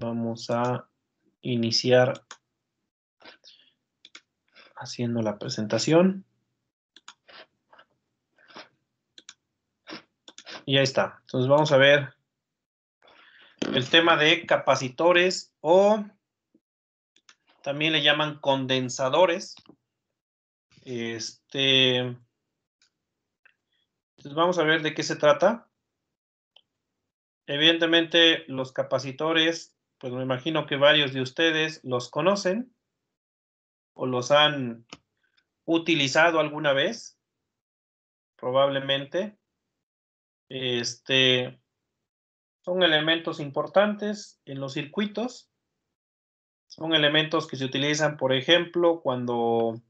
Vamos a iniciar haciendo la presentación. Y ahí está. Entonces vamos a ver el tema de capacitores o también le llaman condensadores. Entonces vamos a ver de qué se trata. Evidentemente los capacitores, pues me imagino que varios de ustedes los conocen o los han utilizado alguna vez, probablemente. Son elementos importantes en los circuitos. Son elementos que se utilizan, por ejemplo, cuando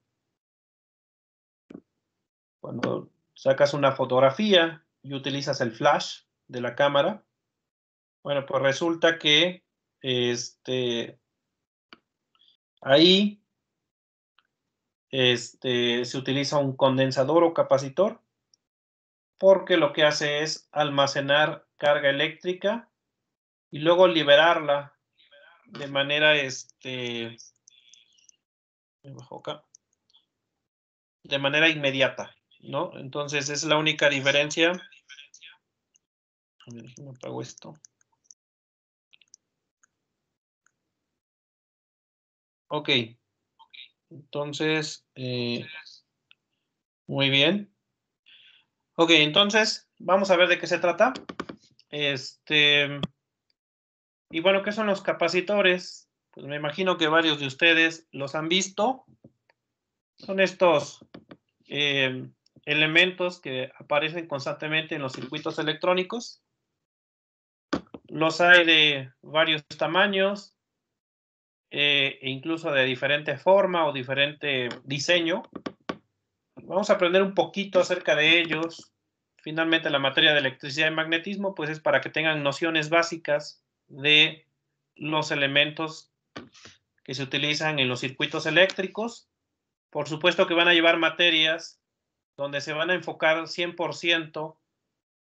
sacas una fotografía y utilizas el flash de la cámara. Bueno, pues resulta que ahí se utiliza un condensador o capacitor porque lo que hace es almacenar carga eléctrica y luego liberarla de manera de manera inmediata, ¿no? Entonces es la única diferencia. A ver, déjame apago esto. Ok. Entonces, muy bien. Ok, entonces, vamos a ver de qué se trata. Y bueno, ¿qué son los capacitores? Pues me imagino que varios de ustedes los han visto. Son estos elementos que aparecen constantemente en los circuitos electrónicos. Los hay de varios tamaños e incluso de diferente forma o diferente diseño. Vamos a aprender un poquito acerca de ellos. Finalmente, la materia de electricidad y magnetismo, pues es para que tengan nociones básicas de los elementos que se utilizan en los circuitos eléctricos. Por supuesto que van a llevar materias donde se van a enfocar 100%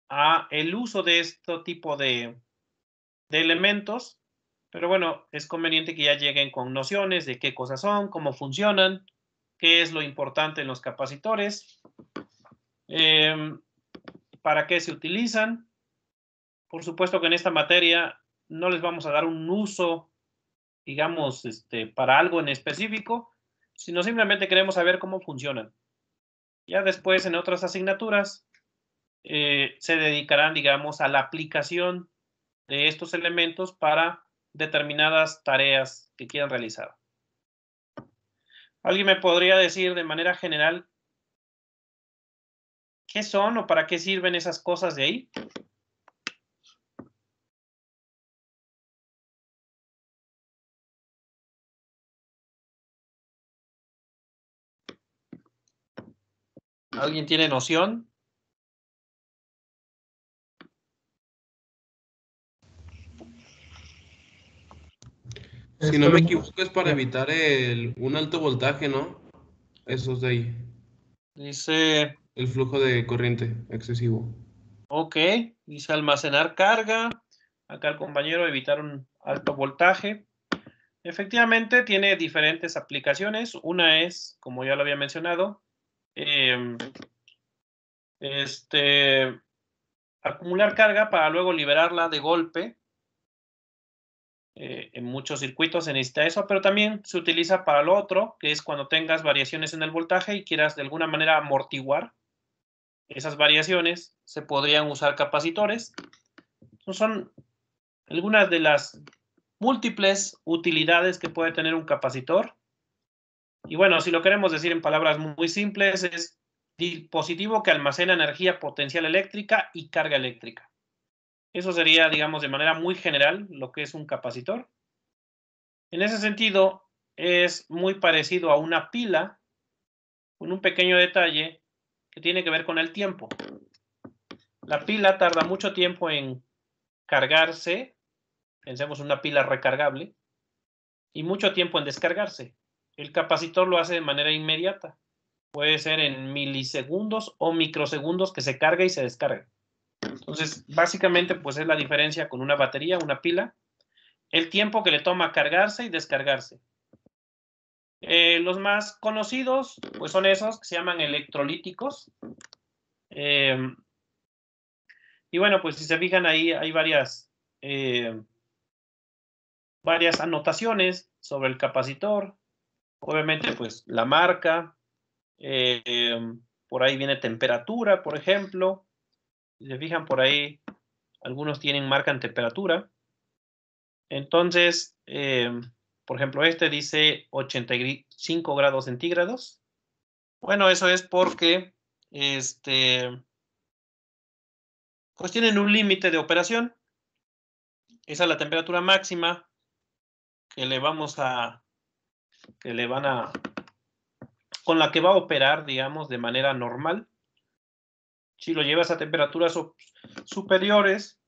a el uso de este tipo de elementos, pero bueno, es conveniente que ya lleguen con nociones de qué cosas son, cómo funcionan, qué es lo importante en los capacitores, para qué se utilizan. Por supuesto que en esta materia no les vamos a dar un uso, digamos, para algo en específico, sino simplemente queremos saber cómo funcionan. Ya después, en otras asignaturas, se dedicarán, digamos, a la aplicación de estos elementos para determinadas tareas que quieran realizar. ¿Alguien me podría decir de manera general qué son o para qué sirven esas cosas de ahí? ¿Alguien tiene noción? Si no me equivoco, es para evitar un alto voltaje, ¿no? Esos de ahí. Dice, El flujo de corriente excesivo. ok, dice almacenar carga. Acá el compañero evitar un alto voltaje. Efectivamente, tiene diferentes aplicaciones. Una es, como ya lo había mencionado, acumular carga para luego liberarla de golpe. En muchos circuitos se necesita eso, pero también se utiliza para lo otro, que es cuando tengas variaciones en el voltaje y quieras de alguna manera amortiguar esas variaciones, se podrían usar capacitores. Son algunas de las múltiples utilidades que puede tener un capacitor. Y bueno, si lo queremos decir en palabras muy simples, es dispositivo que almacena energía potencial eléctrica y carga eléctrica. Eso sería, digamos, de manera muy general lo que es un capacitor. En ese sentido, es muy parecido a una pila, con un pequeño detalle que tiene que ver con el tiempo. La pila tarda mucho tiempo en cargarse, pensemos en una pila recargable, y mucho tiempo en descargarse. El capacitor lo hace de manera inmediata. Puede ser en milisegundos o microsegundos que se carga y se descarga. Entonces, básicamente, pues es la diferencia con una batería, una pila. el tiempo que le toma cargarse y descargarse. Los más conocidos, pues son esos que se llaman electrolíticos. Y bueno, pues si se fijan ahí hay varias anotaciones sobre el capacitor. Obviamente, pues la marca. Por ahí viene temperatura, por ejemplo. Si se fijan por ahí, algunos marcan temperatura. Entonces, por ejemplo, este dice 85 grados centígrados. Bueno, eso es porque pues tienen un límite de operación. Esa es la temperatura máxima que con la que va a operar, digamos, de manera normal. Si lo llevas a temperaturas superiores,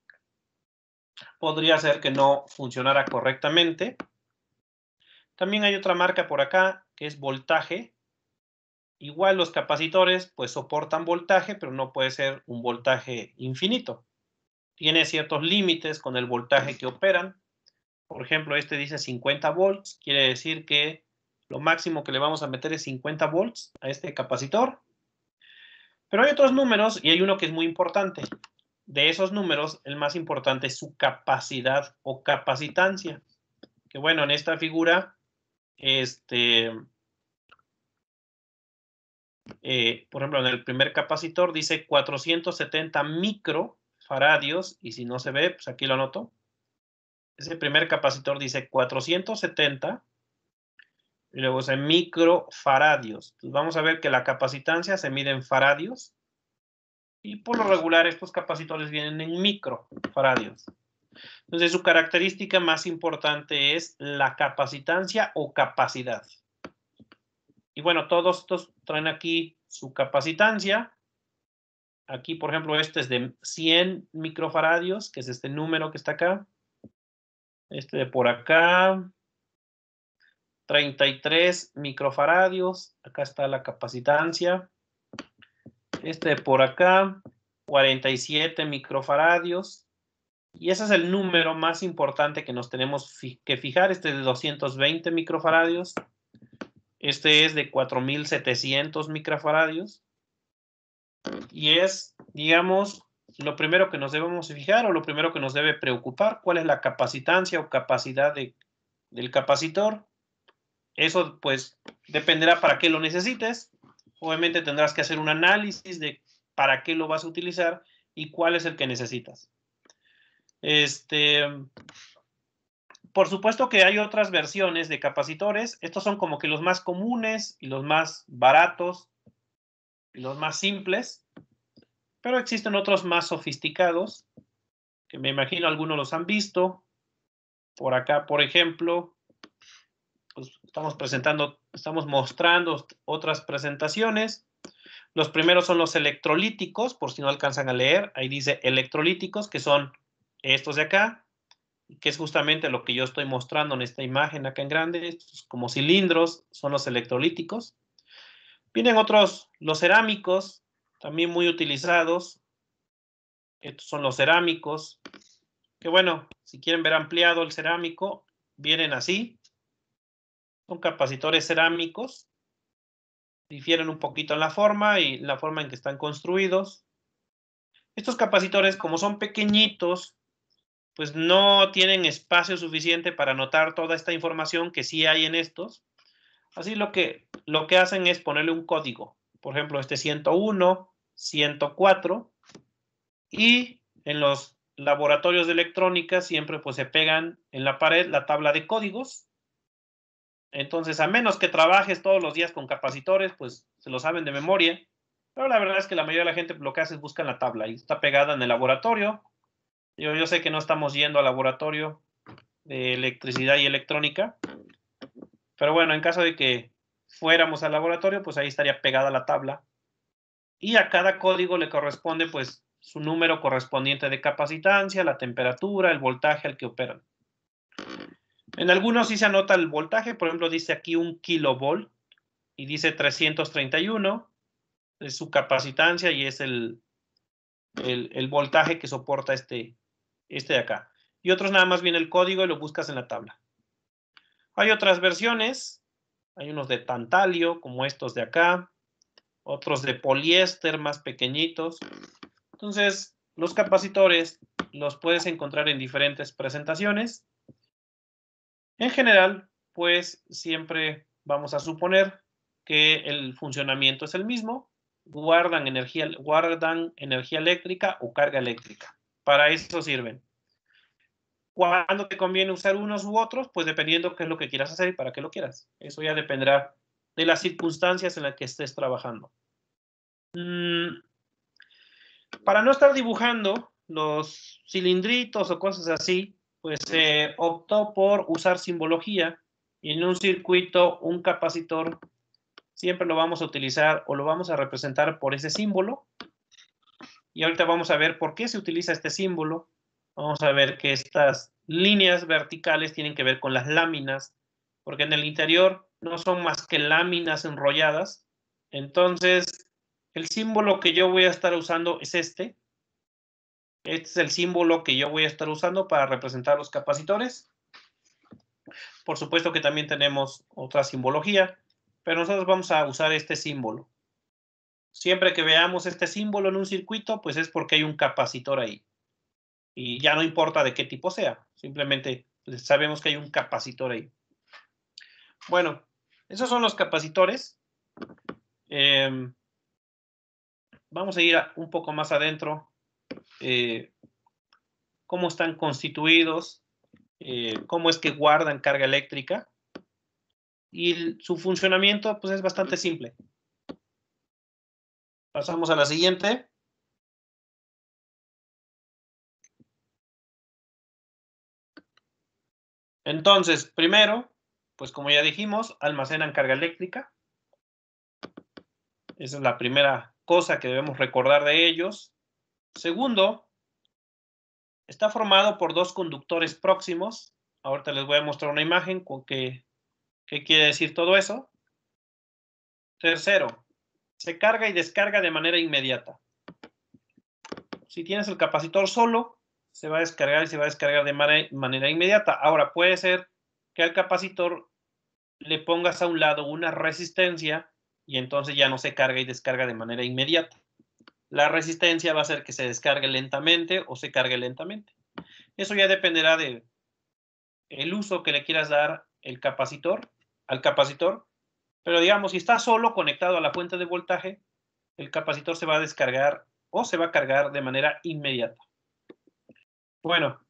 podría ser que no funcionara correctamente. También hay otra marca por acá, que es voltaje. Igual los capacitores, pues soportan voltaje, pero no puede ser un voltaje infinito. Tiene ciertos límites con el voltaje que operan. Por ejemplo, este dice 50 volts, quiere decir que lo máximo que le vamos a meter es 50 volts a este capacitor. Pero hay otros números y hay uno que es muy importante. De esos números, el más importante es su capacidad o capacitancia. Que bueno, en esta figura, por ejemplo, en el primer capacitor dice 470 microfaradios, y si no se ve, pues aquí lo anoto. Ese primer capacitor dice 470, y luego dice microfaradios. Entonces vamos a ver que la capacitancia se mide en faradios, y por lo regular estos capacitores vienen en microfaradios. Entonces su característica más importante es la capacitancia o capacidad. Y bueno, todos estos traen aquí su capacitancia. Aquí, por ejemplo, este es de 100 microfaradios, que es este número que está acá. Este de por acá, 33 microfaradios. Acá está la capacitancia. Este de por acá, 47 microfaradios. Y ese es el número más importante que nos tenemos que fijar. Este es de 220 microfaradios. Este es de 4700 microfaradios. Y es, digamos, lo primero que nos debemos fijar o lo primero que nos debe preocupar, cuál es la capacitancia o capacidad del capacitor. Eso pues dependerá para qué lo necesites. Obviamente tendrás que hacer un análisis de para qué lo vas a utilizar y cuál es el que necesitas. Por supuesto que hay otras versiones de capacitores. Estos son como que los más comunes y los más baratos y los más simples. Pero existen otros más sofisticados, que me imagino algunos los han visto. Por acá, por ejemplo, pues estamos mostrando otras presentaciones. Los primeros son los electrolíticos, por si no alcanzan a leer. Ahí dice electrolíticos, que son estos de acá, que es justamente lo que yo estoy mostrando en esta imagen acá en grande. Estos como cilindros son los electrolíticos. Vienen otros, los cerámicos, también muy utilizados. Estos son los cerámicos, que bueno, si quieren ver ampliado el cerámico, vienen así. Son capacitores cerámicos. Difieren un poquito en la forma y la forma en que están construidos. Estos capacitores, como son pequeñitos, pues no tienen espacio suficiente para anotar toda esta información que sí hay en estos. Así lo que hacen es ponerle un código. Por ejemplo, este 101, 104, y en los laboratorios de electrónica siempre pues se pegan en la pared la tabla de códigos. Entonces, a menos que trabajes todos los días con capacitores, pues se lo saben de memoria. Pero la verdad es que la mayoría de la gente lo que hace es buscar la tabla y está pegada en el laboratorio. Yo sé que no estamos yendo al laboratorio de electricidad y electrónica, pero bueno, en caso de que fuéramos al laboratorio, pues ahí estaría pegada la tabla. Y a cada código le corresponde pues su número correspondiente de capacitancia, la temperatura, el voltaje al que operan. En algunos sí se anota el voltaje, por ejemplo dice aquí 1 kilovolt y dice 331, es su capacitancia y es el voltaje que soporta este de acá. y otros nada más viene el código y lo buscas en la tabla. Hay otras versiones, hay unos de tantalio, como estos de acá, otros de poliéster más pequeñitos. Entonces, los capacitores los puedes encontrar en diferentes presentaciones. En general, pues siempre vamos a suponer que el funcionamiento es el mismo, guardan energía eléctrica o carga eléctrica. Para eso sirven. ¿Cuándo te conviene usar unos u otros? Pues dependiendo qué es lo que quieras hacer y para qué lo quieras. Eso ya dependerá de las circunstancias en las que estés trabajando. Para no estar dibujando los cilindritos o cosas así, pues se optó por usar simbología, y en un circuito un capacitor siempre lo vamos a utilizar o lo vamos a representar por ese símbolo. Y ahorita vamos a ver por qué se utiliza este símbolo. Vamos a ver que estas líneas verticales tienen que ver con las láminas, porque en el interior no son más que láminas enrolladas. Entonces, el símbolo que yo voy a estar usando es este. Este es el símbolo que yo voy a estar usando para representar los capacitores. Por supuesto que también tenemos otra simbología, pero nosotros vamos a usar este símbolo. Siempre que veamos este símbolo en un circuito, pues es porque hay un capacitor ahí. Y ya no importa de qué tipo sea, simplemente pues, sabemos que hay un capacitor ahí. Bueno, esos son los capacitores. Vamos a ir un poco más adentro. Cómo están constituidos, cómo es que guardan carga eléctrica. Y su funcionamiento pues es bastante simple. Pasamos a la siguiente. Entonces, primero, pues como ya dijimos, almacenan carga eléctrica. Esa es la primera cosa que debemos recordar de ellos. Segundo, está formado por dos conductores próximos. Ahorita les voy a mostrar una imagen con qué quiere decir todo eso. Tercero, se carga y descarga de manera inmediata. Si tienes el capacitor solo, se va a descargar y se va a descargar de manera inmediata. Ahora, puede ser que al capacitor le pongas a un lado una resistencia y entonces ya no se carga y descarga de manera inmediata. La resistencia va a hacer que se descargue lentamente o se cargue lentamente. Eso ya dependerá del uso que le quieras dar al capacitor, pero digamos, si está solo conectado a la fuente de voltaje, el capacitor se va a descargar o se va a cargar de manera inmediata. Bueno,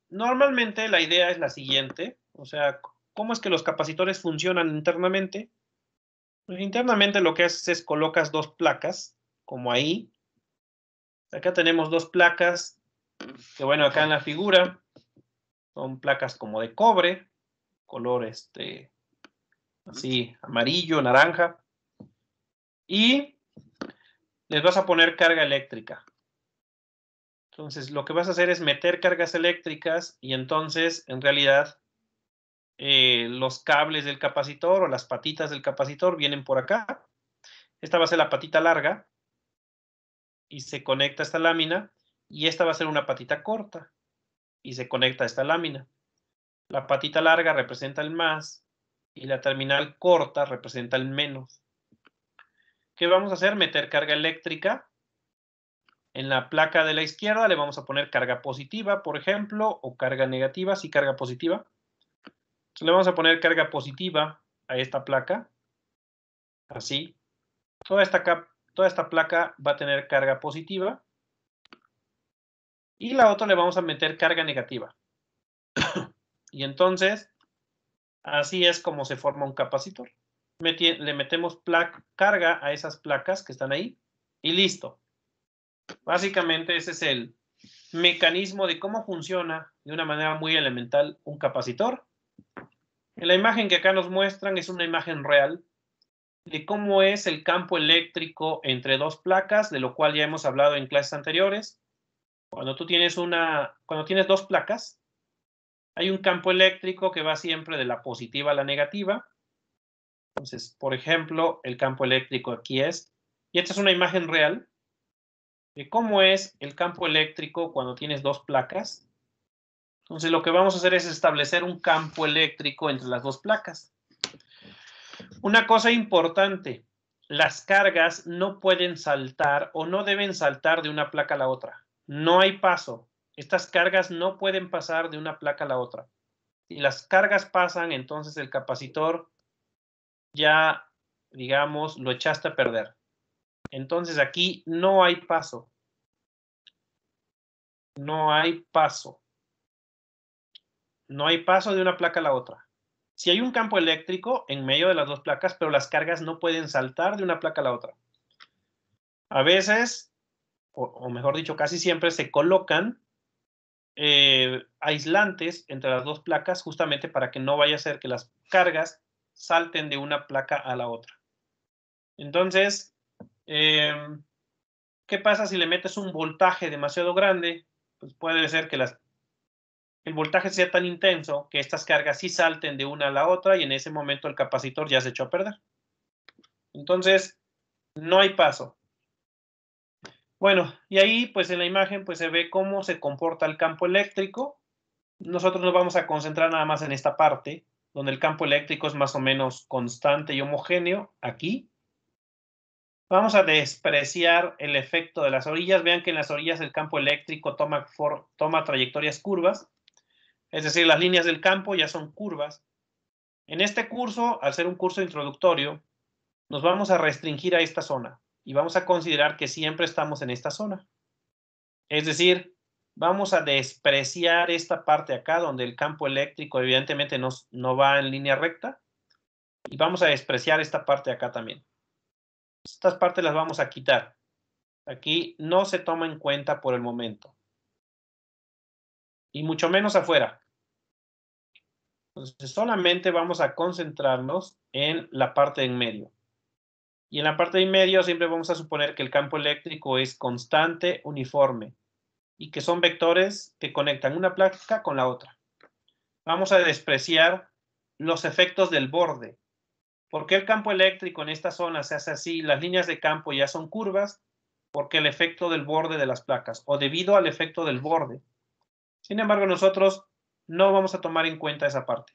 normalmente la idea es la siguiente, o sea, ¿cómo es que los capacitores funcionan internamente? Pues internamente lo que haces es colocas dos placas, como ahí. Acá tenemos dos placas, que bueno, acá en la figura son placas como de cobre, color así amarillo, naranja. Y les vas a poner carga eléctrica. Entonces, lo que vas a hacer es meter cargas eléctricas y entonces, en realidad, los cables del capacitor o las patitas del capacitor vienen por acá. Esta va a ser la patita larga y se conecta a esta lámina, y esta va a ser una patita corta y se conecta a esta lámina. La patita larga representa el más y la terminal corta representa el menos. ¿Qué vamos a hacer? Meter carga eléctrica. En la placa de la izquierda le vamos a poner carga positiva, por ejemplo, o carga negativa, sí, carga positiva. Entonces le vamos a poner carga positiva a esta placa, así. Toda esta placa va a tener carga positiva. Y la otra le vamos a meter carga negativa. Y entonces, así es como se forma un capacitor. Le metemos carga a esas placas que están ahí y listo. Básicamente ese es el mecanismo de cómo funciona de una manera muy elemental un capacitor. En la imagen que acá nos muestran es una imagen real de cómo es el campo eléctrico entre dos placas, de lo cual ya hemos hablado en clases anteriores. Cuando tienes dos placas, hay un campo eléctrico que va siempre de la positiva a la negativa. Entonces, por ejemplo, el campo eléctrico aquí es, y esta es una imagen real, de cómo es el campo eléctrico cuando tienes dos placas. Entonces, lo que vamos a hacer es establecer un campo eléctrico entre las dos placas. Una cosa importante, las cargas no pueden saltar o no deben saltar de una placa a la otra. No hay paso. Estas cargas no pueden pasar de una placa a la otra. Si las cargas pasan, entonces el capacitor ya, digamos, lo echaste a perder. Entonces aquí no hay paso. No hay paso. No hay paso de una placa a la otra. Si hay un campo eléctrico en medio de las dos placas, pero las cargas no pueden saltar de una placa a la otra. A veces, o mejor dicho, casi siempre se colocan aislantes entre las dos placas justamente para que no vaya a ser que las cargas salten de una placa a la otra. Entonces, ¿qué pasa si le metes un voltaje demasiado grande? Pues puede ser que el voltaje sea tan intenso que estas cargas sí salten de una a la otra y en ese momento el capacitor ya se echó a perder. Entonces, no hay paso. Bueno, y ahí pues en la imagen pues se ve cómo se comporta el campo eléctrico. Nosotros nos vamos a concentrar nada más en esta parte, donde el campo eléctrico es más o menos constante y homogéneo, aquí. Vamos a despreciar el efecto de las orillas. Vean que en las orillas el campo eléctrico toma trayectorias curvas, es decir, las líneas del campo ya son curvas. En este curso, al ser un curso introductorio, nos vamos a restringir a esta zona y vamos a considerar que siempre estamos en esta zona. Es decir, vamos a despreciar esta parte acá donde el campo eléctrico evidentemente no va en línea recta y vamos a despreciar esta parte acá también. Estas partes las vamos a quitar. Aquí no se toma en cuenta por el momento. Y mucho menos afuera. Entonces solamente vamos a concentrarnos en la parte en medio. Y en la parte de en medio siempre vamos a suponer que el campo eléctrico es constante, uniforme, y que son vectores que conectan una placa con la otra. Vamos a despreciar los efectos del borde. ¿Por qué el campo eléctrico en esta zona se hace así? Las líneas de campo ya son curvas, porque el efecto del borde de las placas, o debido al efecto del borde. Sin embargo, nosotros no vamos a tomar en cuenta esa parte.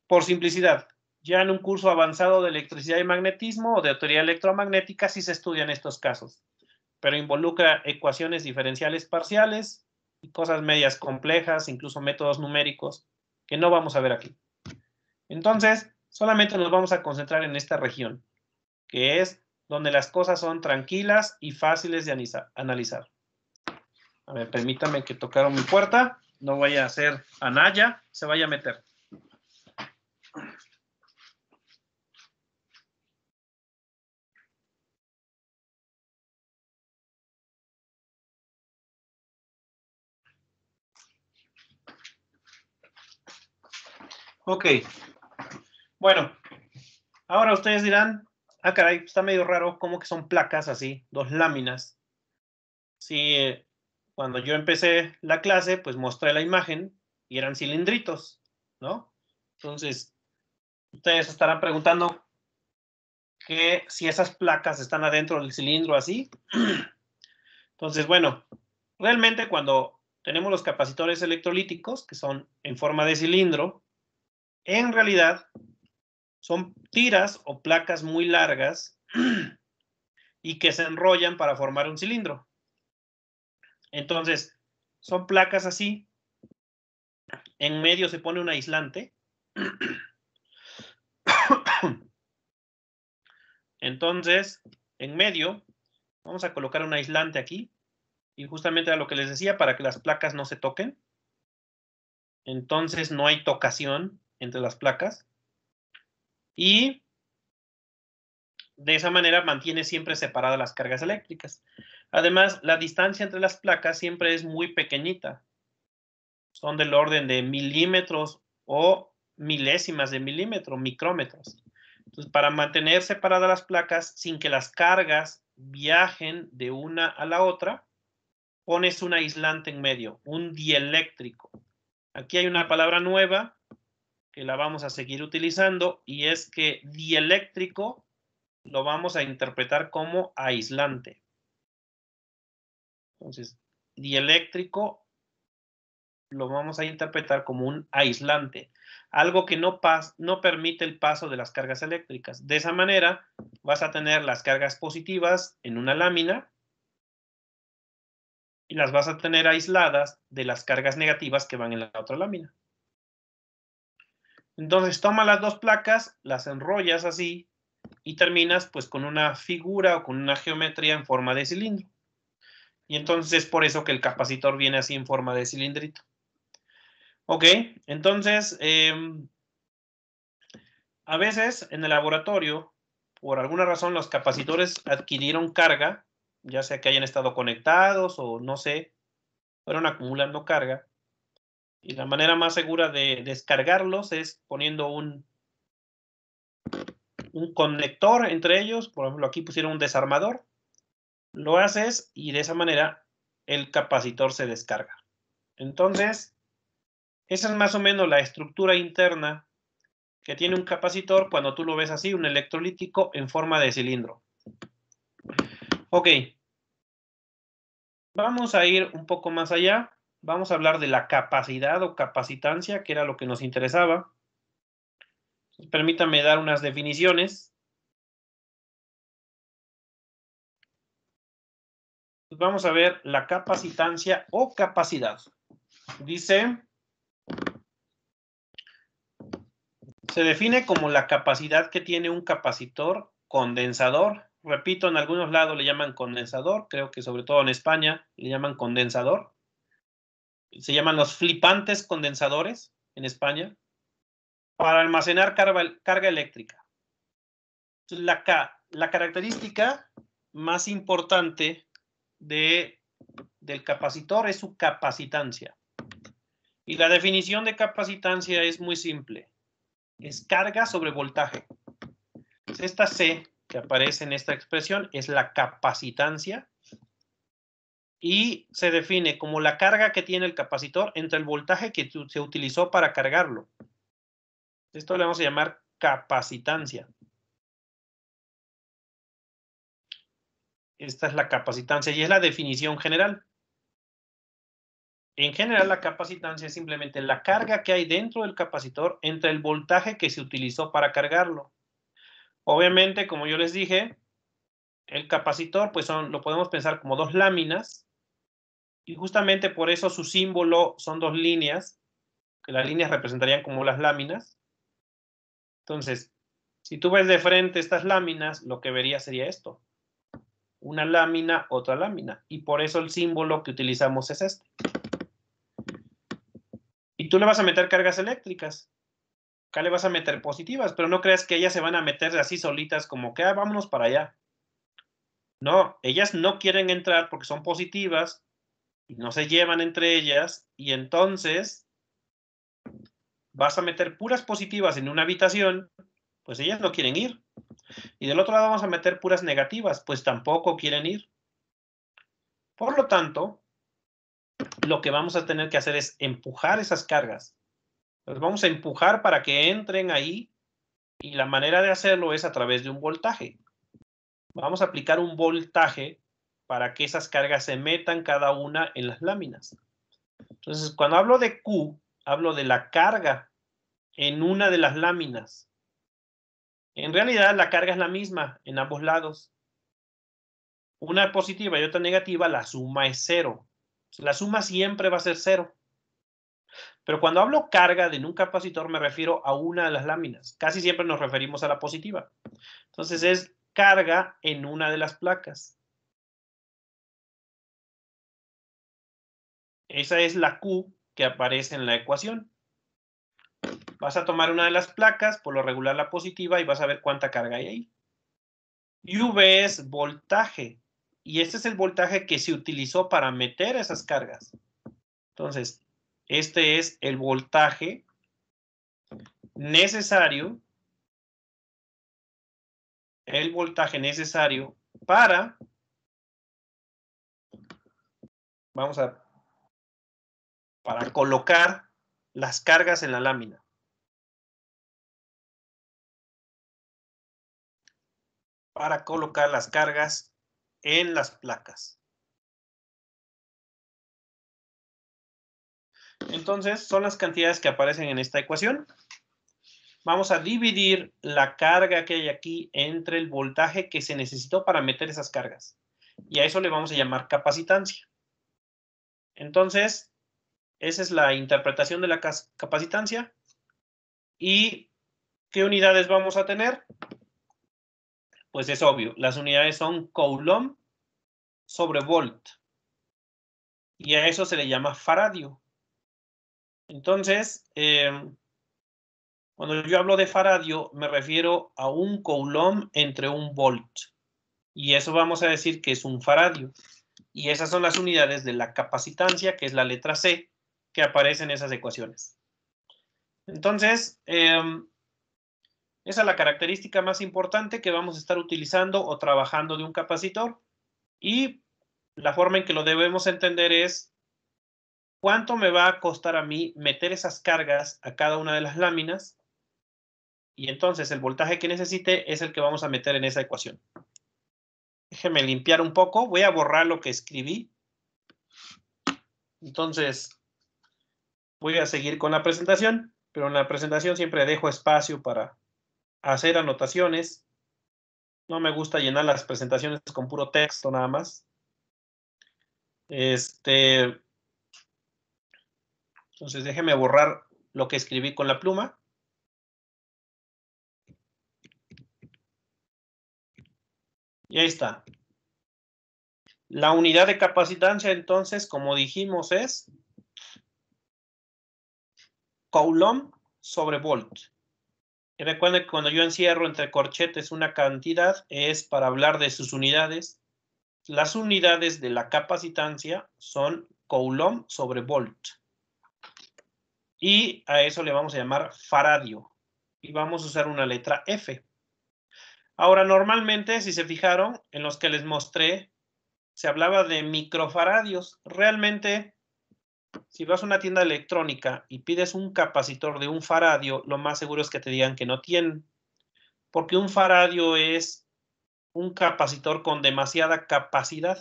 Por simplicidad, ya en un curso avanzado de electricidad y magnetismo o de teoría electromagnética sí se estudian estos casos, pero involucra ecuaciones diferenciales parciales y cosas medias complejas, incluso métodos numéricos, que no vamos a ver aquí. Entonces, solamente nos vamos a concentrar en esta región, que es donde las cosas son tranquilas y fáciles de analizar. A ver, permítame que tocaron mi puerta. No vaya a ser Anaya, se vaya a meter. Ok. Bueno, ahora ustedes dirán, ah, caray, está medio raro, ¿cómo que son placas así, dos láminas? Sí, cuando yo empecé la clase, pues mostré la imagen y eran cilindritos, ¿no? Entonces, ustedes estarán preguntando que si esas placas están adentro del cilindro así. Entonces, bueno, realmente cuando tenemos los capacitores electrolíticos, que son en forma de cilindro, en realidad son tiras o placas muy largas y que se enrollan para formar un cilindro. Entonces, son placas así, en medio se pone un aislante. Entonces, en medio, vamos a colocar un aislante aquí, y justamente a lo que les decía, para que las placas no se toquen. Entonces, no hay tocación entre las placas. Y de esa manera mantiene siempre separadas las cargas eléctricas. Además, la distancia entre las placas siempre es muy pequeñita. Son del orden de milímetros o milésimas de milímetro, micrómetros. Entonces, para mantener separadas las placas sin que las cargas viajen de una a la otra, pones un aislante en medio, un dieléctrico. Aquí hay una palabra nueva que la vamos a seguir utilizando y es que dieléctrico lo vamos a interpretar como aislante. Entonces, dieléctrico lo vamos a interpretar como un aislante, algo que no permite el paso de las cargas eléctricas. De esa manera, vas a tener las cargas positivas en una lámina y las vas a tener aisladas de las cargas negativas que van en la otra lámina. Entonces, toma las dos placas, las enrollas así y terminas pues con una figura o con una geometría en forma de cilindro. Y entonces es por eso que el capacitor viene así en forma de cilindrito. Ok, entonces, a veces en el laboratorio, por alguna razón, los capacitores adquirieron carga, ya sea que hayan estado conectados o no sé, fueron acumulando carga. Y la manera más segura de descargarlos es poniendo un conector entre ellos. Por ejemplo, aquí pusieron un desarmador. Lo haces y de esa manera el capacitor se descarga. Entonces, esa es más o menos la estructura interna que tiene un capacitor cuando tú lo ves así, un electrolítico en forma de cilindro. Ok, vamos a ir un poco más allá. Vamos a hablar de la capacidad o capacitancia, que era lo que nos interesaba. Permítanme dar unas definiciones. Vamos a ver la capacitancia o capacidad. Dice, se define como la capacidad que tiene un capacitor condensador. Repito, en algunos lados le llaman condensador, creo que sobre todo en España le llaman condensador. Se llaman los flipantes condensadores en España, para almacenar carga eléctrica. La característica más importante del capacitor es su capacitancia. Y la definición de capacitancia es muy simple. Es carga sobre voltaje. Esta C que aparece en esta expresión es la capacitancia y se define como la carga que tiene el capacitor entre el voltaje que se utilizó para cargarlo. Esto le vamos a llamar capacitancia. Esta es la capacitancia y es la definición general. En general, la capacitancia es simplemente la carga que hay dentro del capacitor entre el voltaje que se utilizó para cargarlo. Obviamente, como yo les dije, el capacitor pues lo podemos pensar como dos láminas y justamente por eso su símbolo son dos líneas, que las líneas representarían como las láminas. Entonces, si tú ves de frente estas láminas, lo que verías sería esto. Una lámina, otra lámina. Y por eso el símbolo que utilizamos es este. Y tú le vas a meter cargas eléctricas. Acá le vas a meter positivas, pero no creas que ellas se van a meter así solitas como que vámonos para allá. No, ellas no quieren entrar porque son positivas y no se llevan entre ellas y entonces vas a meter puras positivas en una habitación, pues ellas no quieren ir. Y del otro lado vamos a meter puras negativas, pues tampoco quieren ir. Por lo tanto, lo que vamos a tener que hacer es empujar esas cargas. Las vamos a empujar para que entren ahí y la manera de hacerlo es a través de un voltaje. Vamos a aplicar un voltaje para que esas cargas se metan cada una en las láminas. Entonces, cuando hablo de Q, hablo de la carga en una de las láminas. En realidad, la carga es la misma en ambos lados. Una positiva y otra negativa, la suma es 0. La suma siempre va a ser 0. Pero cuando hablo carga de un capacitor me refiero a una de las láminas. Casi siempre nos referimos a la positiva. Entonces es carga en una de las placas. Esa es la Q que aparece en la ecuación. Vas a tomar una de las placas, por lo regular la positiva, y vas a ver cuánta carga hay ahí. Y V es voltaje. Y este es el voltaje que se utilizó para meter esas cargas. Entonces, este es el voltaje necesario. El voltaje necesario para, para colocar las cargas en la lámina. Para colocar las cargas en las placas. Entonces, son las cantidades que aparecen en esta ecuación. Vamos a dividir la carga que hay aquí entre el voltaje que se necesitó para meter esas cargas. Y a eso le vamos a llamar capacitancia. Entonces, esa es la interpretación de la capacitancia. ¿Y qué unidades vamos a tener? Pues es obvio, las unidades son coulomb sobre volt. Y a eso se le llama faradio. Entonces, cuando yo hablo de faradio, me refiero a un coulomb entre un volt. Y eso vamos a decir que es un faradio. Y esas son las unidades de la capacitancia, que es la letra C, que aparece en esas ecuaciones. Entonces, esa es la característica más importante que vamos a estar utilizando o trabajando de un capacitor. Y la forma en que lo debemos entender es cuánto me va a costar a mí meter esas cargas a cada una de las láminas. Y entonces el voltaje que necesite es el que vamos a meter en esa ecuación. Déjeme limpiar un poco. Voy a borrar lo que escribí. Entonces, voy a seguir con la presentación, pero en la presentación siempre dejo espacio para hacer anotaciones. No me gusta llenar las presentaciones con puro texto nada más. Entonces déjeme borrar lo que escribí con la pluma. Y ahí está. La unidad de capacitancia, entonces, como dijimos, es coulomb sobre volt. Y recuerden que cuando yo encierro entre corchetes una cantidad, es para hablar de sus unidades. Las unidades de la capacitancia son coulomb sobre volt. Y a eso le vamos a llamar faradio. Y vamos a usar una letra F. Ahora, normalmente, si se fijaron, en los que les mostré, se hablaba de microfaradios. Realmente, si vas a una tienda electrónica y pides un capacitor de un faradio, lo más seguro es que te digan que no tienen. Porque un faradio es un capacitor con demasiada capacidad.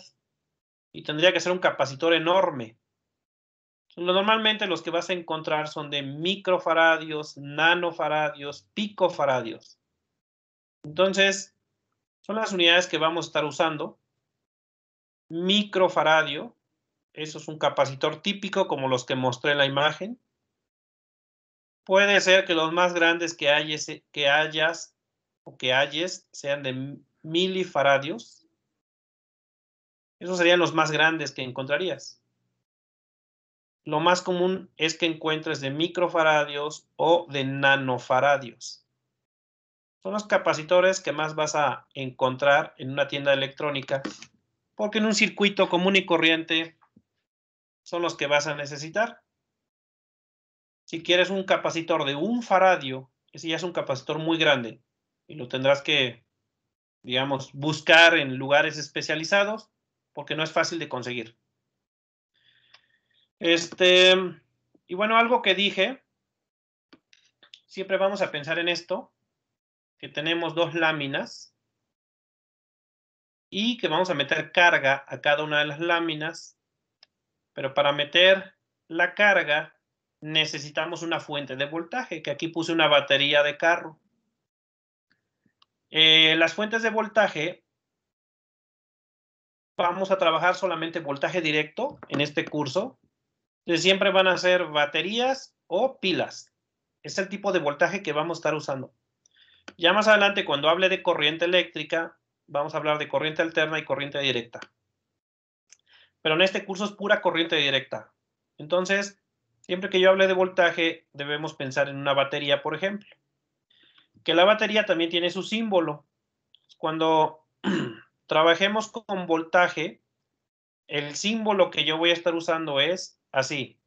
Y tendría que ser un capacitor enorme. Normalmente los que vas a encontrar son de microfaradios, nanofaradios, picofaradios. Entonces, son las unidades que vamos a estar usando. Microfaradio, eso es un capacitor típico como los que mostré en la imagen. Puede ser que los más grandes que hayas sean de milifaradios. Esos serían los más grandes que encontrarías. Lo más común es que encuentres de microfaradios o de nanofaradios. Son los capacitores que más vas a encontrar en una tienda electrónica, porque en un circuito común y corriente son los que vas a necesitar. Si quieres un capacitor de 1 faradio, ese ya es un capacitor muy grande y lo tendrás que, digamos, buscar en lugares especializados porque no es fácil de conseguir. Y bueno, algo que dije, siempre vamos a pensar en esto, que tenemos 2 láminas y que vamos a meter carga a cada una de las láminas, pero para meter la carga necesitamos una fuente de voltaje, que aquí puse una batería de carro. Las fuentes de voltaje, vamos a trabajar solamente voltaje directo en este curso. Entonces, siempre van a ser baterías o pilas. Es el tipo de voltaje que vamos a estar usando. Ya más adelante, cuando hable de corriente eléctrica, vamos a hablar de corriente alterna y corriente directa. Pero en este curso es pura corriente directa. Entonces, siempre que yo hable de voltaje, debemos pensar en una batería, por ejemplo. Que la batería también tiene su símbolo. Cuando trabajemos con voltaje, el símbolo que yo voy a estar usando es así.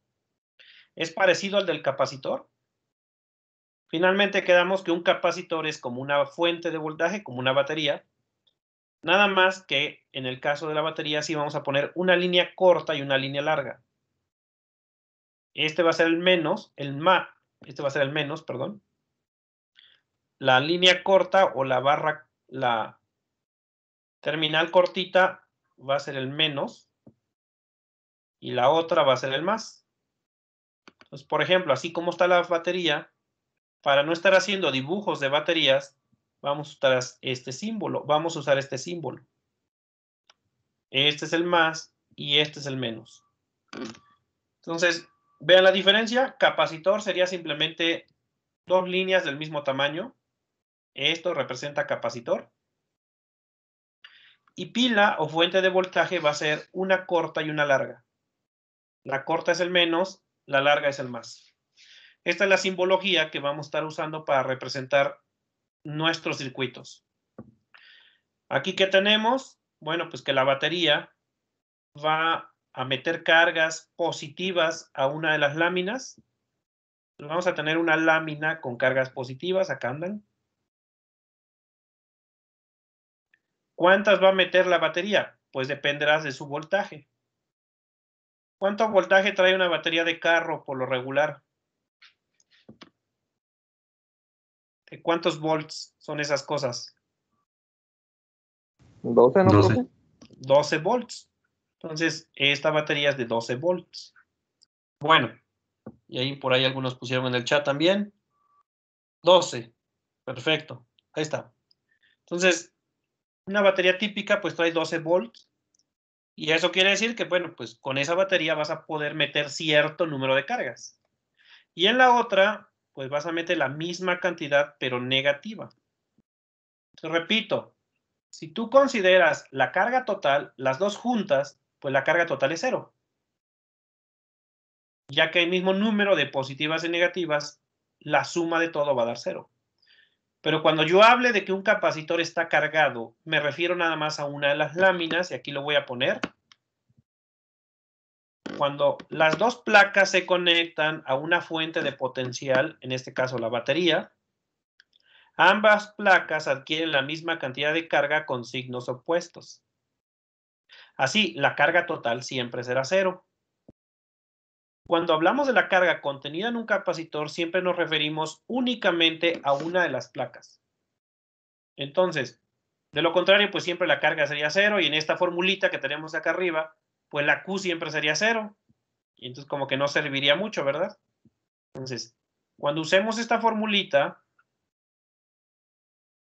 Es parecido al del capacitor. Finalmente quedamos que un capacitor es como una fuente de voltaje, como una batería. Nada más que en el caso de la batería sí vamos a poner una línea corta y una línea larga. Este va a ser el menos, este va a ser el menos, perdón. La línea corta o la terminal cortita va a ser el menos y la otra va a ser el más. Entonces, por ejemplo, así como está la batería, para no estar haciendo dibujos de baterías, vamos a usar este símbolo. Vamos a usar este símbolo. Este es el más y este es el menos. Entonces, vean la diferencia. Capacitor sería simplemente dos líneas del mismo tamaño. Esto representa capacitor. Y pila o fuente de voltaje va a ser una corta y una larga. La corta es el menos, la larga es el más. Esta es la simbología que vamos a estar usando para representar nuestros circuitos. Aquí, ¿qué tenemos? Bueno, pues que la batería va a meter cargas positivas a una de las láminas. Vamos a tener una lámina con cargas positivas, acá andan. ¿Cuántas va a meter la batería? Pues dependerá de su voltaje. ¿Cuánto voltaje trae una batería de carro por lo regular? ¿Cuántos volts son esas cosas? 12, ¿no, 12. profe? 12 volts. Entonces, esta batería es de 12 volts. Bueno, y ahí por ahí algunos pusieron en el chat también. 12. Perfecto. Ahí está. Entonces, una batería típica pues trae 12 volts. Y eso quiere decir que, bueno, pues con esa batería vas a poder meter cierto número de cargas. Y en la otra, pues vas a meter la misma cantidad, pero negativa. Entonces, repito, si tú consideras la carga total, las dos juntas, pues la carga total es 0. Ya que el mismo número de positivas y negativas, la suma de todo va a dar 0. Pero cuando yo hable de que un capacitor está cargado, me refiero nada más a una de las láminas, y aquí lo voy a poner. Cuando las dos placas se conectan a una fuente de potencial, en este caso la batería, ambas placas adquieren la misma cantidad de carga con signos opuestos. Así, la carga total siempre será 0. Cuando hablamos de la carga contenida en un capacitor, siempre nos referimos únicamente a una de las placas. Entonces, de lo contrario, pues siempre la carga sería 0, y en esta formulita que tenemos acá arriba, pues la Q siempre sería 0. Y entonces como que no serviría mucho, ¿verdad? Entonces, cuando usemos esta formulita,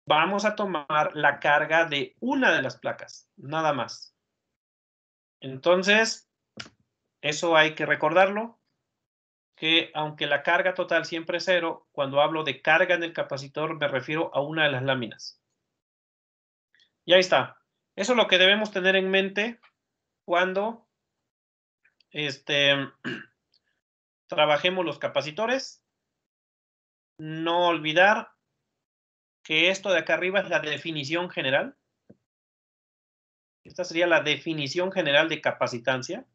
vamos a tomar la carga de una de las placas, nada más. Entonces, eso hay que recordarlo, que aunque la carga total siempre es 0, cuando hablo de carga en el capacitor me refiero a una de las láminas. Y ahí está. Eso es lo que debemos tener en mente cuando trabajemos los capacitores. No olvidar que esto de acá arriba es la definición general. Esta sería la definición general de capacitancia.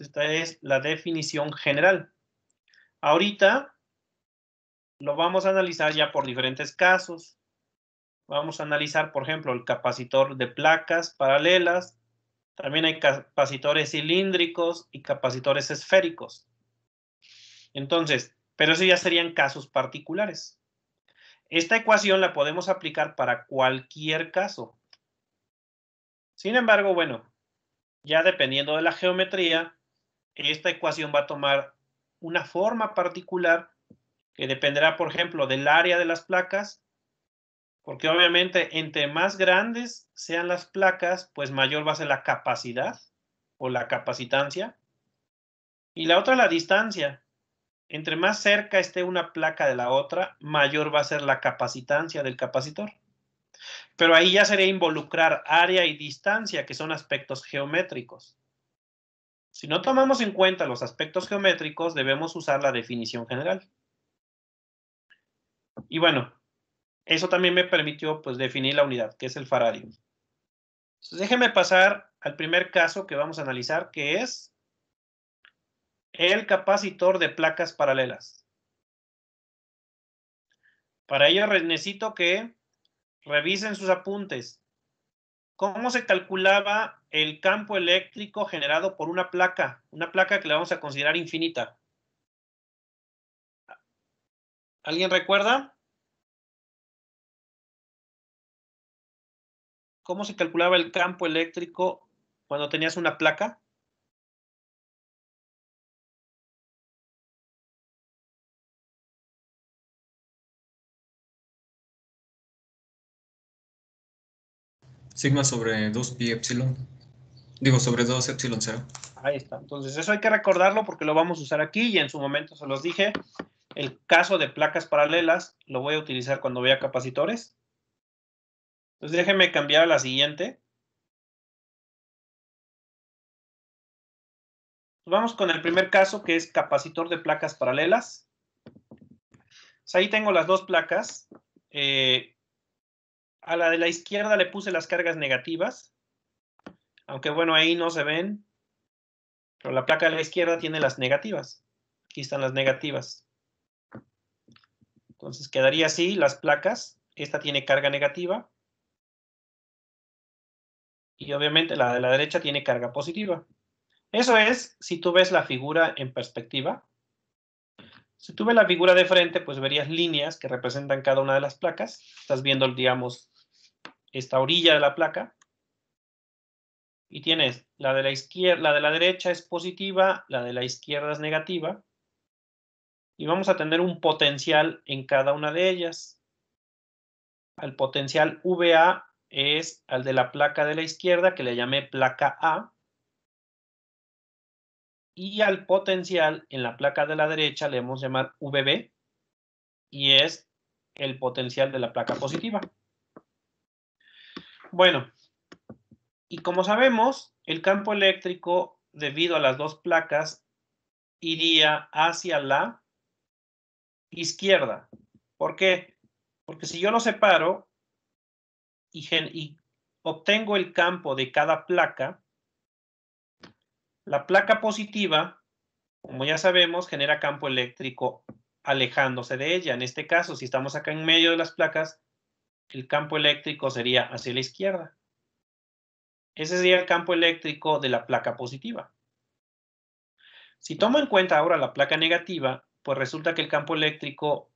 Esta es la definición general. Ahorita lo vamos a analizar ya por diferentes casos. Vamos a analizar, por ejemplo, el capacitor de placas paralelas. También hay capacitores cilíndricos y capacitores esféricos. Entonces, pero eso ya serían casos particulares. Esta ecuación la podemos aplicar para cualquier caso. Sin embargo, bueno, ya dependiendo de la geometría, esta ecuación va a tomar una forma particular que dependerá, por ejemplo, del área de las placas, porque obviamente entre más grandes sean las placas, pues mayor va a ser la capacidad o la capacitancia. Y la otra es la distancia. Entre más cerca esté una placa de la otra, mayor va a ser la capacitancia del capacitor. Pero ahí ya sería involucrar área y distancia, que son aspectos geométricos. Si no tomamos en cuenta los aspectos geométricos, debemos usar la definición general. Y bueno, eso también me permitió pues definir la unidad, que es el faradio. Entonces, déjenme pasar al primer caso que vamos a analizar, que es el capacitor de placas paralelas. Para ello necesito que revisen sus apuntes. ¿Cómo se calculaba el campo eléctrico generado por una placa? Una placa que la vamos a considerar infinita. ¿Alguien recuerda? ¿Cómo se calculaba el campo eléctrico cuando tenías una placa? Sigma sobre 2pi epsilon. Digo, sobre 2 epsilon 0. Ahí está. Entonces, eso hay que recordarlo porque lo vamos a usar aquí y en su momento se los dije. El caso de placas paralelas lo voy a utilizar cuando vea capacitores. Entonces, déjenme cambiar a la siguiente. Vamos con el primer caso, que es capacitor de placas paralelas. Pues ahí tengo las dos placas. A la de la izquierda le puse las cargas negativas. Aunque bueno, ahí no se ven. Pero la placa de la izquierda tiene las negativas. Aquí están las negativas. Entonces quedaría así las placas. Esta tiene carga negativa. Y obviamente la de la derecha tiene carga positiva. Eso es si tú ves la figura en perspectiva. Si tú ves la figura de frente, pues verías líneas que representan cada una de las placas. Estás viendo, digamos, esta orilla de la placa. Y tienes la de la izquierda, la de la derecha es positiva, la de la izquierda es negativa. Y vamos a tener un potencial en cada una de ellas. Al potencial VA es al de la placa de la izquierda, que le llamé placa A. Y al potencial en la placa de la derecha le vamos a llamar VB. Y es el potencial de la placa positiva. Bueno, y como sabemos, el campo eléctrico, debido a las dos placas, iría hacia la izquierda. ¿Por qué? Porque si yo lo separo y obtengo el campo de cada placa, la placa positiva, como ya sabemos, genera campo eléctrico alejándose de ella. En este caso, si estamos acá en medio de las placas, el campo eléctrico sería hacia la izquierda. Ese sería el campo eléctrico de la placa positiva. Si tomo en cuenta ahora la placa negativa, pues resulta que el campo eléctrico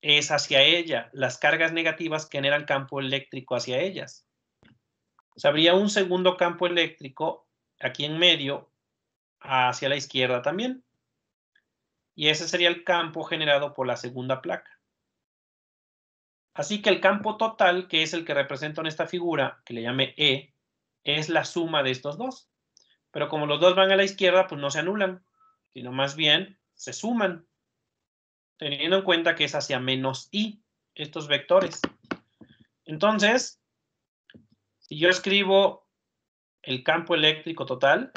es hacia ella. Las cargas negativas generan campo eléctrico hacia ellas. O sea, habría un segundo campo eléctrico aquí en medio hacia la izquierda también. Y ese sería el campo generado por la segunda placa. Así que el campo total, que es el que represento en esta figura, que le llame E, es la suma de estos dos. Pero como los dos van a la izquierda, pues no se anulan, sino más bien se suman, teniendo en cuenta que es hacia menos I, estos vectores. Entonces, si yo escribo el campo eléctrico total,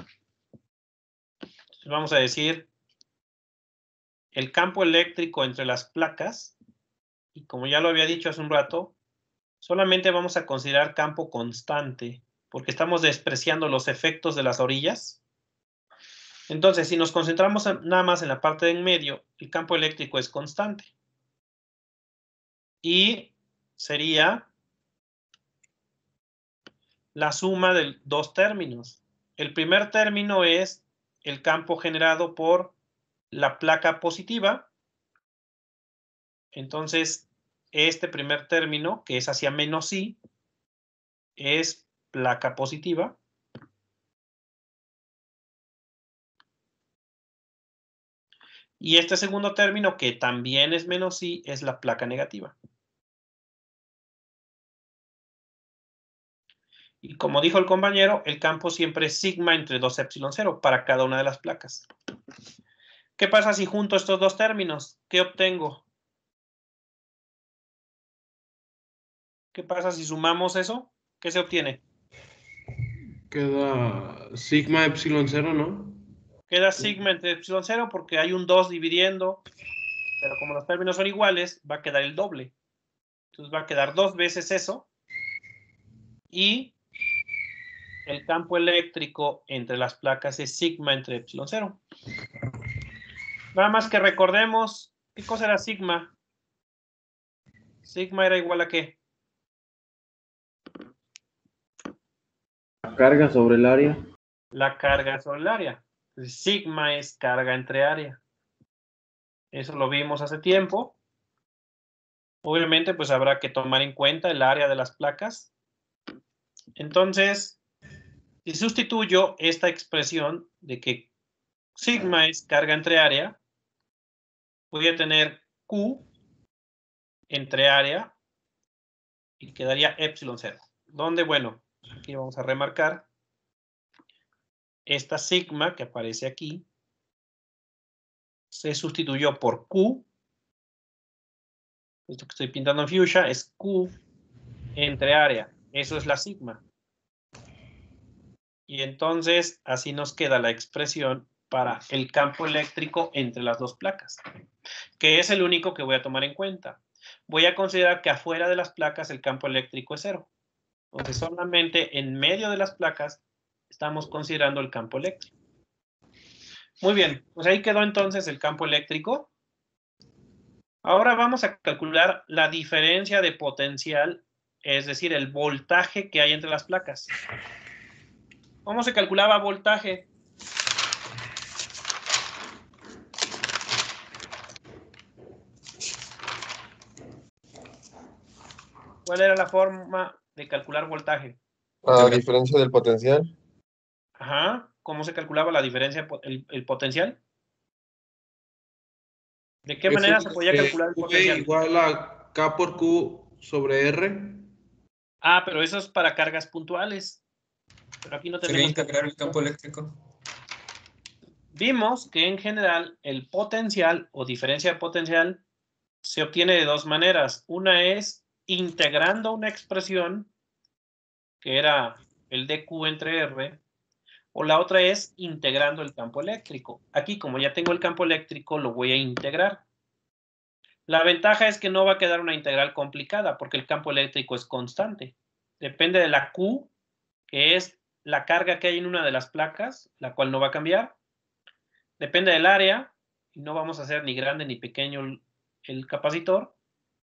vamos a decir el campo eléctrico entre las placas, y como ya lo había dicho hace un rato, solamente vamos a considerar campo constante, porque estamos despreciando los efectos de las orillas. Entonces, si nos concentramos nada más en la parte de en medio, el campo eléctrico es constante. Y sería la suma de dos términos. El primer término es el campo generado por la placa positiva. Entonces, este primer término, que es hacia menos I, es placa positiva. Y este segundo término, que también es menos I, es la placa negativa. Y como dijo el compañero, el campo siempre es sigma entre 2 epsilon 0 para cada una de las placas. ¿Qué pasa si junto estos dos términos? ¿Qué obtengo? ¿Qué pasa si sumamos eso? ¿Qué se obtiene? Queda sigma epsilon 0, ¿no? Queda sigma entre epsilon 0 porque hay un 2 dividiendo, pero como los términos son iguales, va a quedar el doble. Entonces va a quedar dos veces eso. Y el campo eléctrico entre las placas es sigma entre epsilon 0. Nada más que recordemos, ¿qué cosa era sigma? Sigma era igual a ¿qué? La carga sobre el área. La carga sobre el área. Entonces, sigma es carga entre área. Eso lo vimos hace tiempo. Obviamente, pues habrá que tomar en cuenta el área de las placas. Entonces, si sustituyo esta expresión de que sigma es carga entre área, voy a tener Q entre área y quedaría epsilon 0. donde, bueno, aquí vamos a remarcar esta sigma que aparece aquí se sustituyó por Q. Esto que estoy pintando en fuchsia es Q entre área. Eso es la sigma. Y entonces así nos queda la expresión para el campo eléctrico entre las dos placas, que es el único que voy a tomar en cuenta. Voy a considerar que afuera de las placas el campo eléctrico es 0. Entonces solamente en medio de las placas estamos considerando el campo eléctrico. Muy bien, pues ahí quedó entonces el campo eléctrico. Ahora vamos a calcular la diferencia de potencial, es decir, el voltaje que hay entre las placas. ¿Cómo se calculaba voltaje? ¿Cuál era la forma de calcular voltaje? La diferencia del potencial. Ajá. ¿Cómo se calculaba la diferencia, el potencial? ¿De qué manera se podía calcular el potencial? Igual a K por Q sobre R. Ah, pero eso es para cargas puntuales. Pero aquí no Sería tenemos integrar el campo eléctrico. Vimos que en general el potencial o diferencia de potencial se obtiene de dos maneras. Una es integrando una expresión, que era el dQ entre R, o la otra es integrando el campo eléctrico. Aquí, como ya tengo el campo eléctrico, lo voy a integrar. La ventaja es que no va a quedar una integral complicada, porque el campo eléctrico es constante. Depende de la Q, que es la carga que hay en una de las placas, la cual no va a cambiar. Depende del área, y no vamos a hacer ni grande ni pequeño el capacitor.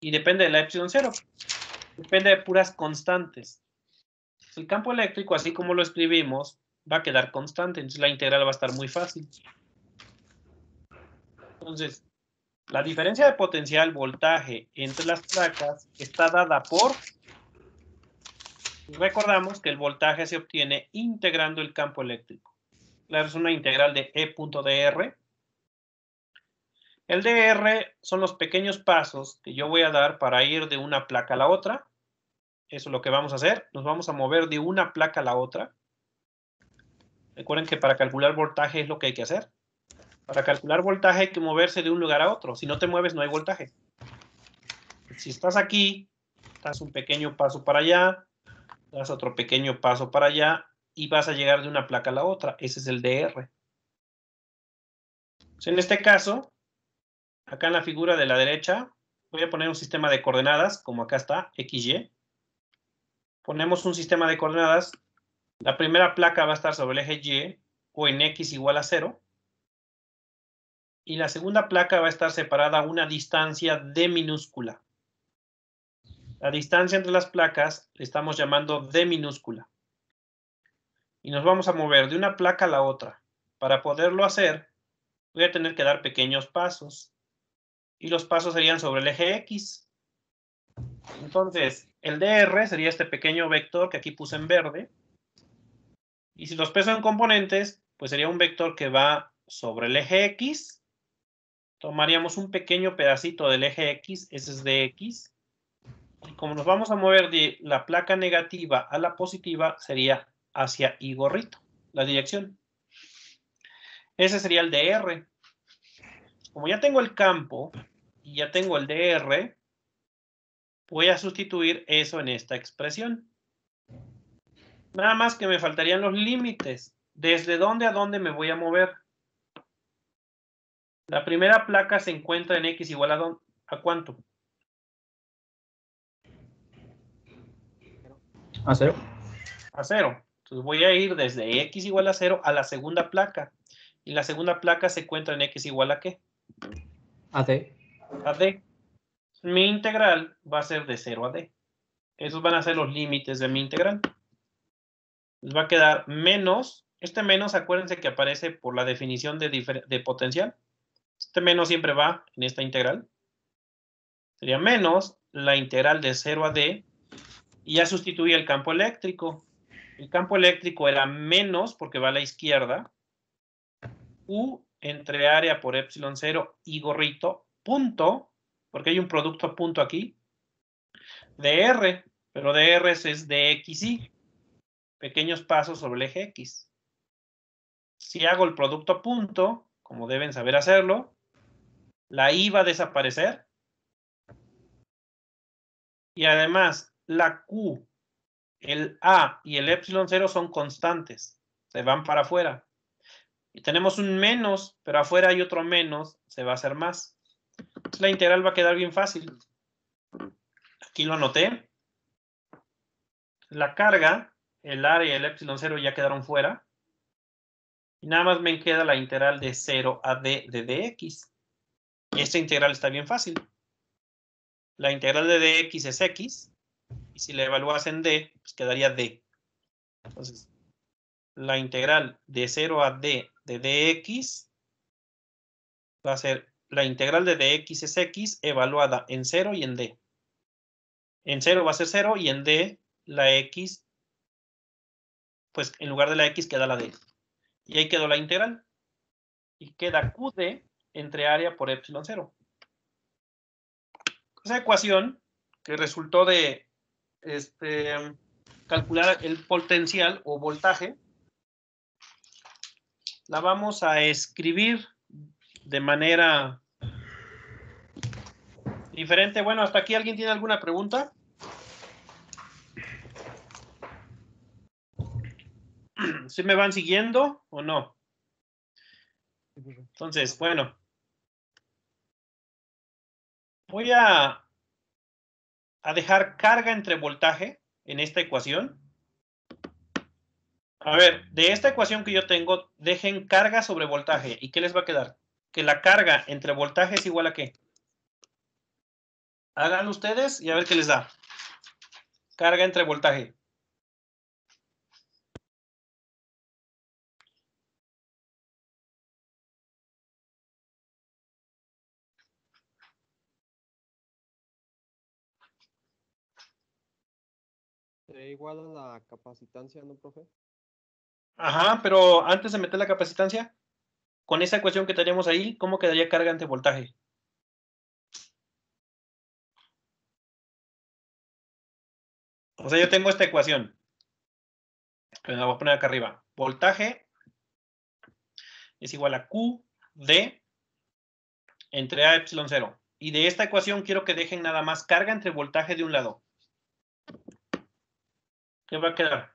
Y depende de la epsilon 0. Depende de puras constantes. El campo eléctrico, así como lo escribimos, va a quedar constante. Entonces la integral va a estar muy fácil. Entonces, la diferencia de potencial voltaje entre las placas está dada por... Recordamos que el voltaje se obtiene integrando el campo eléctrico. Claro, es una integral de E.dr. El dr son los pequeños pasos que yo voy a dar para ir de una placa a la otra. Eso es lo que vamos a hacer. Nos vamos a mover de una placa a la otra. Recuerden que para calcular voltaje es lo que hay que hacer. Para calcular voltaje hay que moverse de un lugar a otro. Si no te mueves, no hay voltaje. Si estás aquí, das un pequeño paso para allá, das otro pequeño paso para allá y vas a llegar de una placa a la otra. Ese es el dr. Pues en este caso, acá en la figura de la derecha, voy a poner un sistema de coordenadas, como acá está, XY. Ponemos un sistema de coordenadas. La primera placa va a estar sobre el eje Y o en X igual a 0. Y la segunda placa va a estar separada a una distancia D minúscula. La distancia entre las placas le estamos llamando D minúscula. Y nos vamos a mover de una placa a la otra. Para poderlo hacer, voy a tener que dar pequeños pasos. Y los pasos serían sobre el eje X. Entonces, el dr sería este pequeño vector que aquí puse en verde. Y si los peso en componentes, pues sería un vector que va sobre el eje X. Tomaríamos un pequeño pedacito del eje X, ese es dx. Y como nos vamos a mover de la placa negativa a la positiva, sería hacia Y gorrito, la dirección. Ese sería el dr. Como ya tengo el campo y ya tengo el dr, voy a sustituir eso en esta expresión. Nada más que me faltarían los límites. ¿Desde dónde a dónde me voy a mover? La primera placa se encuentra en X igual ¿a cuánto? A 0. A 0. Entonces voy a ir desde X igual a 0 a la segunda placa. Y la segunda placa se encuentra en X igual a ¿qué? A D. A D. Mi integral va a ser de 0 a D. Esos van a ser los límites de mi integral. Les va a quedar menos. Este menos, acuérdense que aparece por la definición de potencial. Este menos siempre va en esta integral. Sería menos la integral de 0 a D. Y ya sustituye el campo eléctrico. El campo eléctrico era menos, porque va a la izquierda, U entre área por epsilon 0 y gorrito, punto, porque hay un producto punto aquí, de R. pero dr es dxy, pequeños pasos sobre el eje X. Si hago el producto a punto, como deben saber hacerlo, la y va a desaparecer. Y además, la q, el a y el epsilon 0 son constantes, se van para afuera. Y tenemos un menos, pero afuera hay otro menos, se va a hacer más. Entonces, la integral va a quedar bien fácil. Aquí lo anoté. La carga, el área y el epsilon 0 ya quedaron fuera. Y nada más me queda la integral de 0 a d de dx. Y esta integral está bien fácil. La integral de dx es x. Y si la evalúas en d, pues quedaría d. Entonces, la integral de 0 a d de dx va a ser la integral de dx es x evaluada en 0 y en d. En 0 va a ser 0 y en d la x, pues en lugar de la x queda la d. Y ahí quedó la integral. Y queda qd entre área por epsilon 0. Esa ecuación que resultó de calcular el potencial o voltaje, la vamos a escribir de manera diferente. Bueno, hasta aquí, ¿alguien tiene alguna pregunta? ¿Sí me van siguiendo o no? Entonces, bueno. Voy a dejar carga entre voltaje en esta ecuación. A ver, de esta ecuación que yo tengo, dejen carga sobre voltaje. ¿Y qué les va a quedar? Que la carga entre voltaje es igual a ¿qué? Háganlo ustedes y a ver qué les da. Carga entre voltaje. ¿Sería igual a la capacitancia, no, profe? Ajá, pero antes de meter la capacitancia, con esa ecuación que tenemos ahí, ¿cómo quedaría carga entre voltaje? O sea, yo tengo esta ecuación. Pero la voy a poner acá arriba. Voltaje es igual a Q de entre A epsilon 0. Y de esta ecuación quiero que dejen nada más carga entre voltaje de un lado. ¿Qué va a quedar?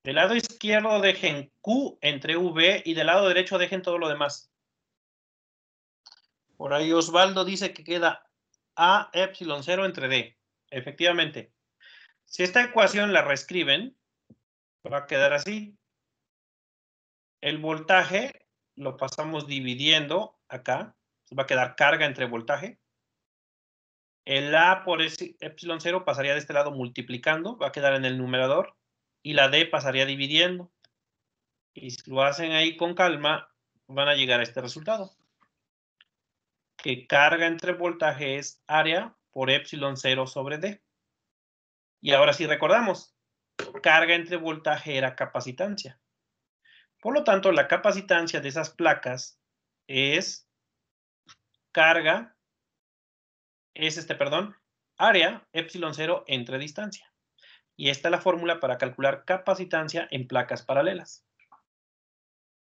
Del lado izquierdo dejen Q entre V y del lado derecho dejen todo lo demás. Por ahí Osvaldo dice que queda A epsilon 0 entre D. Efectivamente. Si esta ecuación la reescriben, va a quedar así. El voltaje lo pasamos dividiendo acá. Va a quedar carga entre voltaje. El A por epsilon 0 pasaría de este lado multiplicando. Va a quedar en el numerador. Y la D pasaría dividiendo. Y si lo hacen ahí con calma, van a llegar a este resultado. Que carga entre voltaje es área por epsilon 0 sobre D. Y ahora sí recordamos, carga entre voltaje era capacitancia. Por lo tanto, la capacitancia de esas placas es carga, área epsilon 0 entre distancia. Y esta es la fórmula para calcular capacitancia en placas paralelas.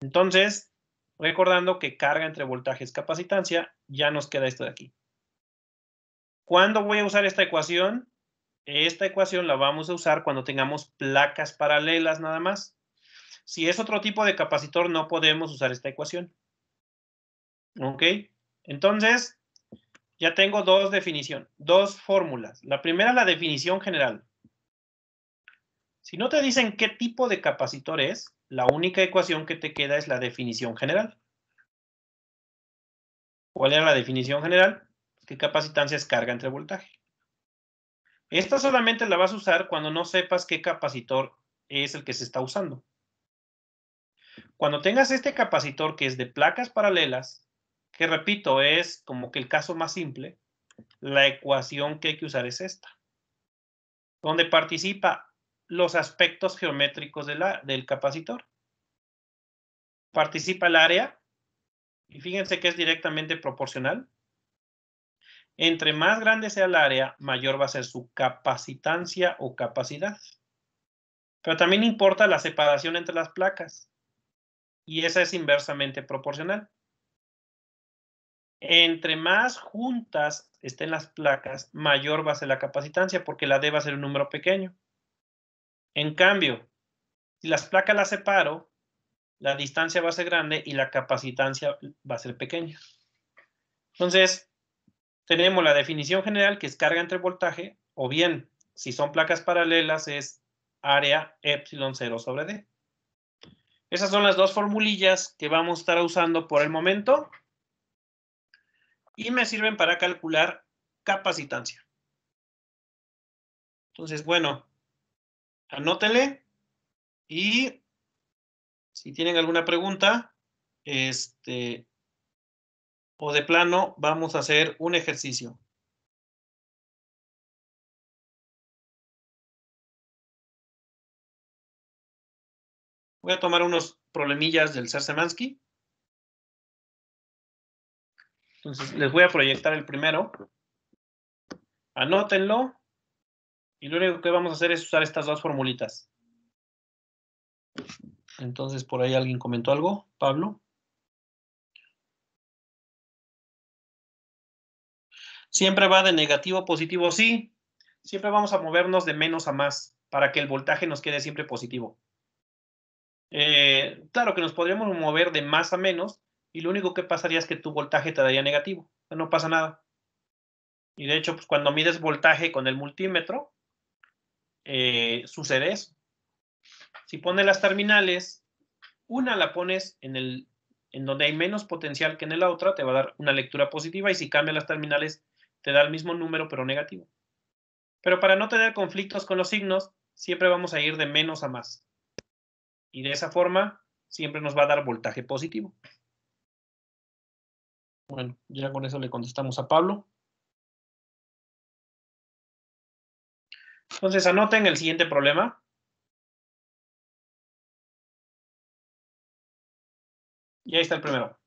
Entonces, recordando que carga entre voltaje es capacitancia, ya nos queda esto de aquí. ¿Cuándo voy a usar esta ecuación? Esta ecuación la vamos a usar cuando tengamos placas paralelas nada más. Si es otro tipo de capacitor, no podemos usar esta ecuación. ¿Ok? Entonces, ya tengo dos fórmulas. La primera, la definición general. Si no te dicen qué tipo de capacitor es, la única ecuación que te queda es la definición general. ¿Cuál era la definición general? Que capacitancia es carga entre voltaje. Esta solamente la vas a usar cuando no sepas qué capacitor es el que se está usando. Cuando tengas este capacitor que es de placas paralelas, que repito, es como que el caso más simple, la ecuación que hay que usar es esta, donde participa los aspectos geométricos del capacitor. Participa el área, y fíjense que es directamente proporcional. Entre más grande sea el área, mayor va a ser su capacitancia o capacidad. Pero también importa la separación entre las placas. Y esa es inversamente proporcional. Entre más juntas estén las placas, mayor va a ser la capacitancia, porque la D va a ser un número pequeño. En cambio, si las placas las separo, la distancia va a ser grande y la capacitancia va a ser pequeña. Entonces, tenemos la definición general, que es carga entre voltaje, o bien, si son placas paralelas, es área epsilon 0 sobre D. Esas son las dos formulillas que vamos a estar usando por el momento y me sirven para calcular capacitancia. Entonces, bueno, anótenle y si tienen alguna pregunta, o de plano, vamos a hacer un ejercicio. Voy a tomar unos problemillas del Szymanski. Entonces, les voy a proyectar el primero. Anótenlo. Y lo único que vamos a hacer es usar estas dos formulitas. Entonces, por ahí alguien comentó algo. Pablo. ¿Siempre va de negativo a positivo? Sí. Siempre vamos a movernos de menos a más para que el voltaje nos quede siempre positivo. Claro que nos podríamos mover de más a menos y lo único que pasaría es que tu voltaje te daría negativo. No pasa nada. Y de hecho, pues, cuando mides voltaje con el multímetro, sucede eso. Si pones las terminales, una la pones en donde hay menos potencial que en la otra, te va a dar una lectura positiva, y si cambias las terminales, te da el mismo número, pero negativo. Pero para no tener conflictos con los signos, siempre vamos a ir de menos a más. Y de esa forma, siempre nos va a dar voltaje positivo. Bueno, ya con eso le contestamos a Pablo. Entonces, anoten el siguiente problema. Y ahí está el primero.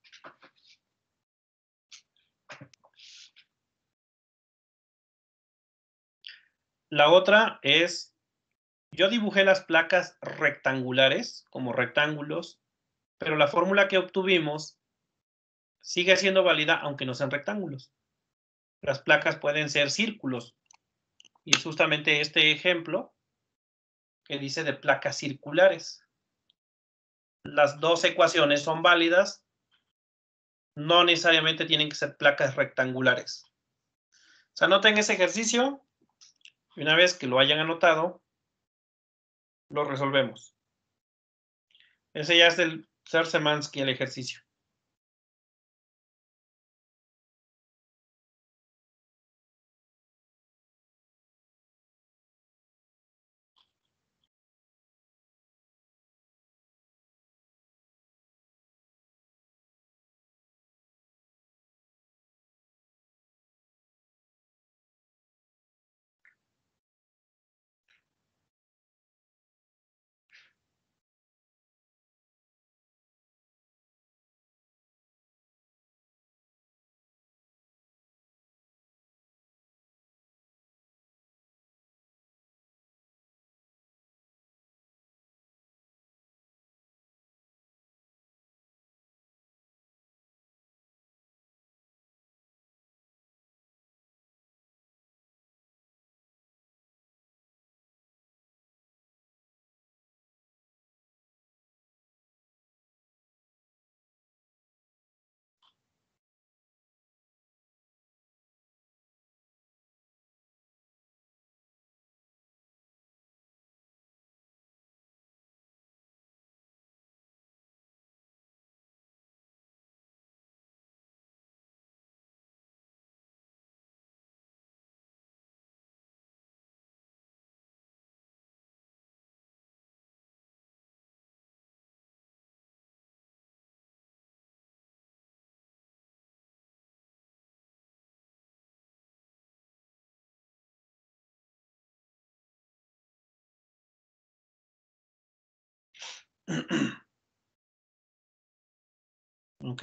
La otra es, yo dibujé las placas rectangulares como rectángulos, pero la fórmula que obtuvimos sigue siendo válida aunque no sean rectángulos. Las placas pueden ser círculos. Y es justamente este ejemplo que dice de placas circulares. Las dos ecuaciones son válidas. No necesariamente tienen que ser placas rectangulares. O sea, anoten ese ejercicio y una vez que lo hayan anotado, lo resolvemos. Ese ya es del Szymanski, el ejercicio. Ok.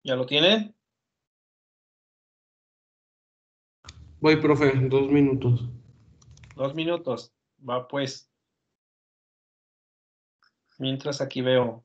¿Ya lo tienen? Voy, profe, 2 minutos. 2 minutos. Va pues. Mientras aquí veo.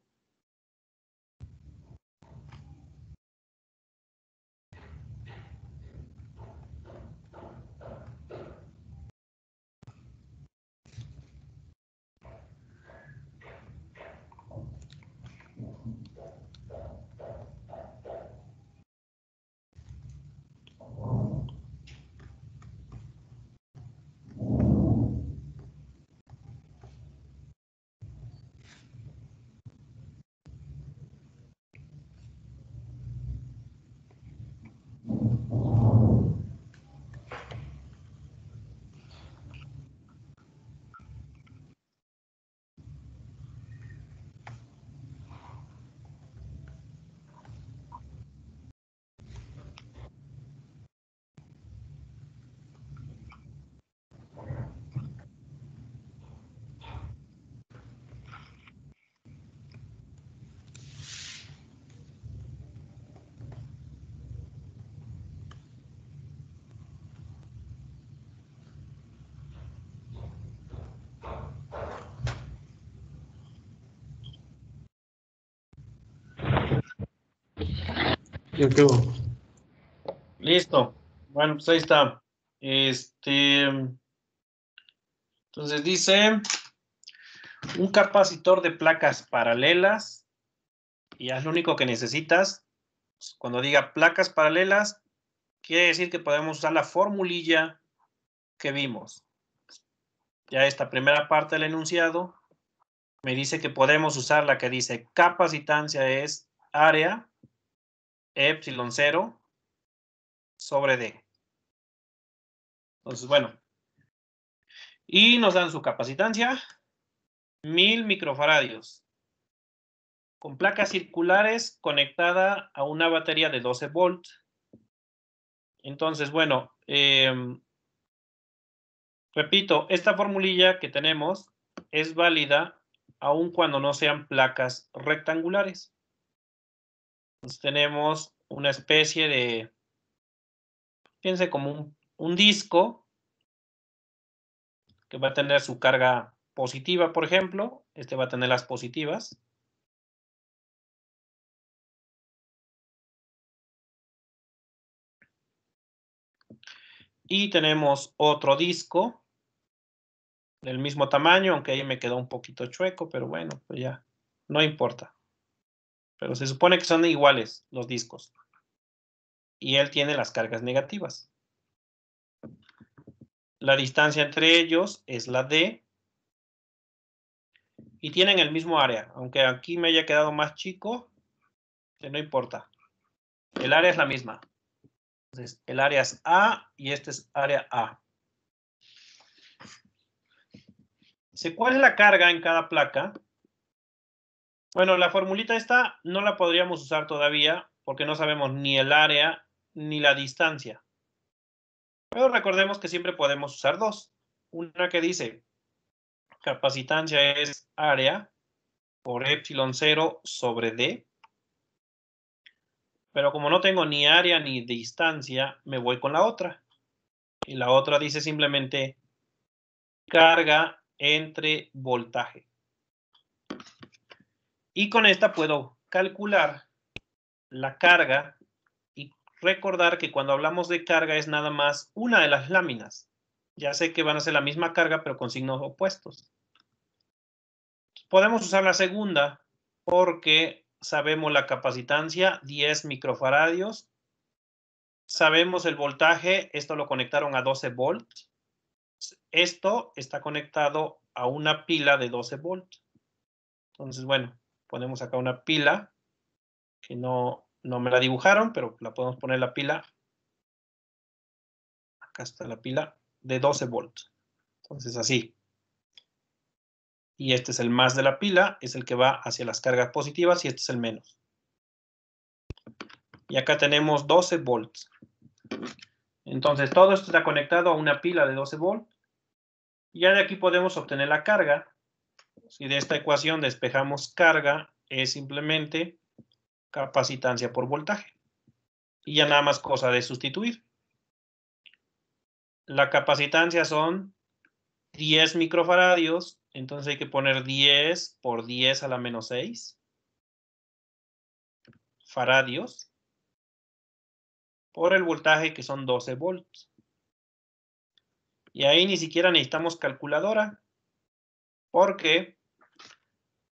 Ya quedó. Listo. Bueno, pues ahí está. Entonces dice un capacitor de placas paralelas. Y es lo único que necesitas. Cuando diga placas paralelas, quiere decir que podemos usar la formulilla que vimos. Ya esta primera parte del enunciado me dice que podemos usar la que dice capacitancia es área epsilon 0 sobre D. Entonces, bueno. Y nos dan su capacitancia, 1000 microfaradios. Con placas circulares conectada a una batería de 12 volts. Entonces, bueno, repito, esta formulilla que tenemos es válida aun cuando no sean placas rectangulares. Entonces tenemos una especie de, fíjense, como un disco que va a tener su carga positiva, por ejemplo. Este va a tener las positivas. Y tenemos otro disco del mismo tamaño, aunque ahí me quedó un poquito chueco, pero bueno, pues ya, no importa. Pero se supone que son iguales los discos. Y él tiene las cargas negativas. La distancia entre ellos es la D. Y tienen el mismo área, aunque aquí me haya quedado más chico, que no importa. El área es la misma. Entonces, el área es A y este es área A. ¿Cuál es la carga en cada placa? Bueno, la formulita esta no la podríamos usar todavía porque no sabemos ni el área ni la distancia. Pero recordemos que siempre podemos usar dos. Una que dice capacitancia es área por epsilon 0 sobre D. Pero como no tengo ni área ni distancia, me voy con la otra. Y la otra dice simplemente carga entre voltaje. Y con esta puedo calcular la carga y recordar que cuando hablamos de carga es nada más una de las láminas. Ya sé que van a ser la misma carga, pero con signos opuestos. Podemos usar la segunda porque sabemos la capacitancia, 10 microfaradios. Sabemos el voltaje, esto lo conectaron a 12 volts. Esto está conectado a una pila de 12 volts. Entonces, bueno, ponemos acá una pila que no me la dibujaron, pero la podemos poner la pila. Acá está la pila de 12 volts. Entonces, así. Y este es el más de la pila, es el que va hacia las cargas positivas y este es el menos. Y acá tenemos 12 volts. Entonces, todo esto está conectado a una pila de 12 volts. Y ya de aquí podemos obtener la carga. Si de esta ecuación despejamos carga, es simplemente capacitancia por voltaje. Y ya nada más cosa de sustituir. La capacitancia son 10 microfaradios, entonces hay que poner 10 por 10 a la menos 6 faradios por el voltaje que son 12 volts. Y ahí ni siquiera necesitamos calculadora, porque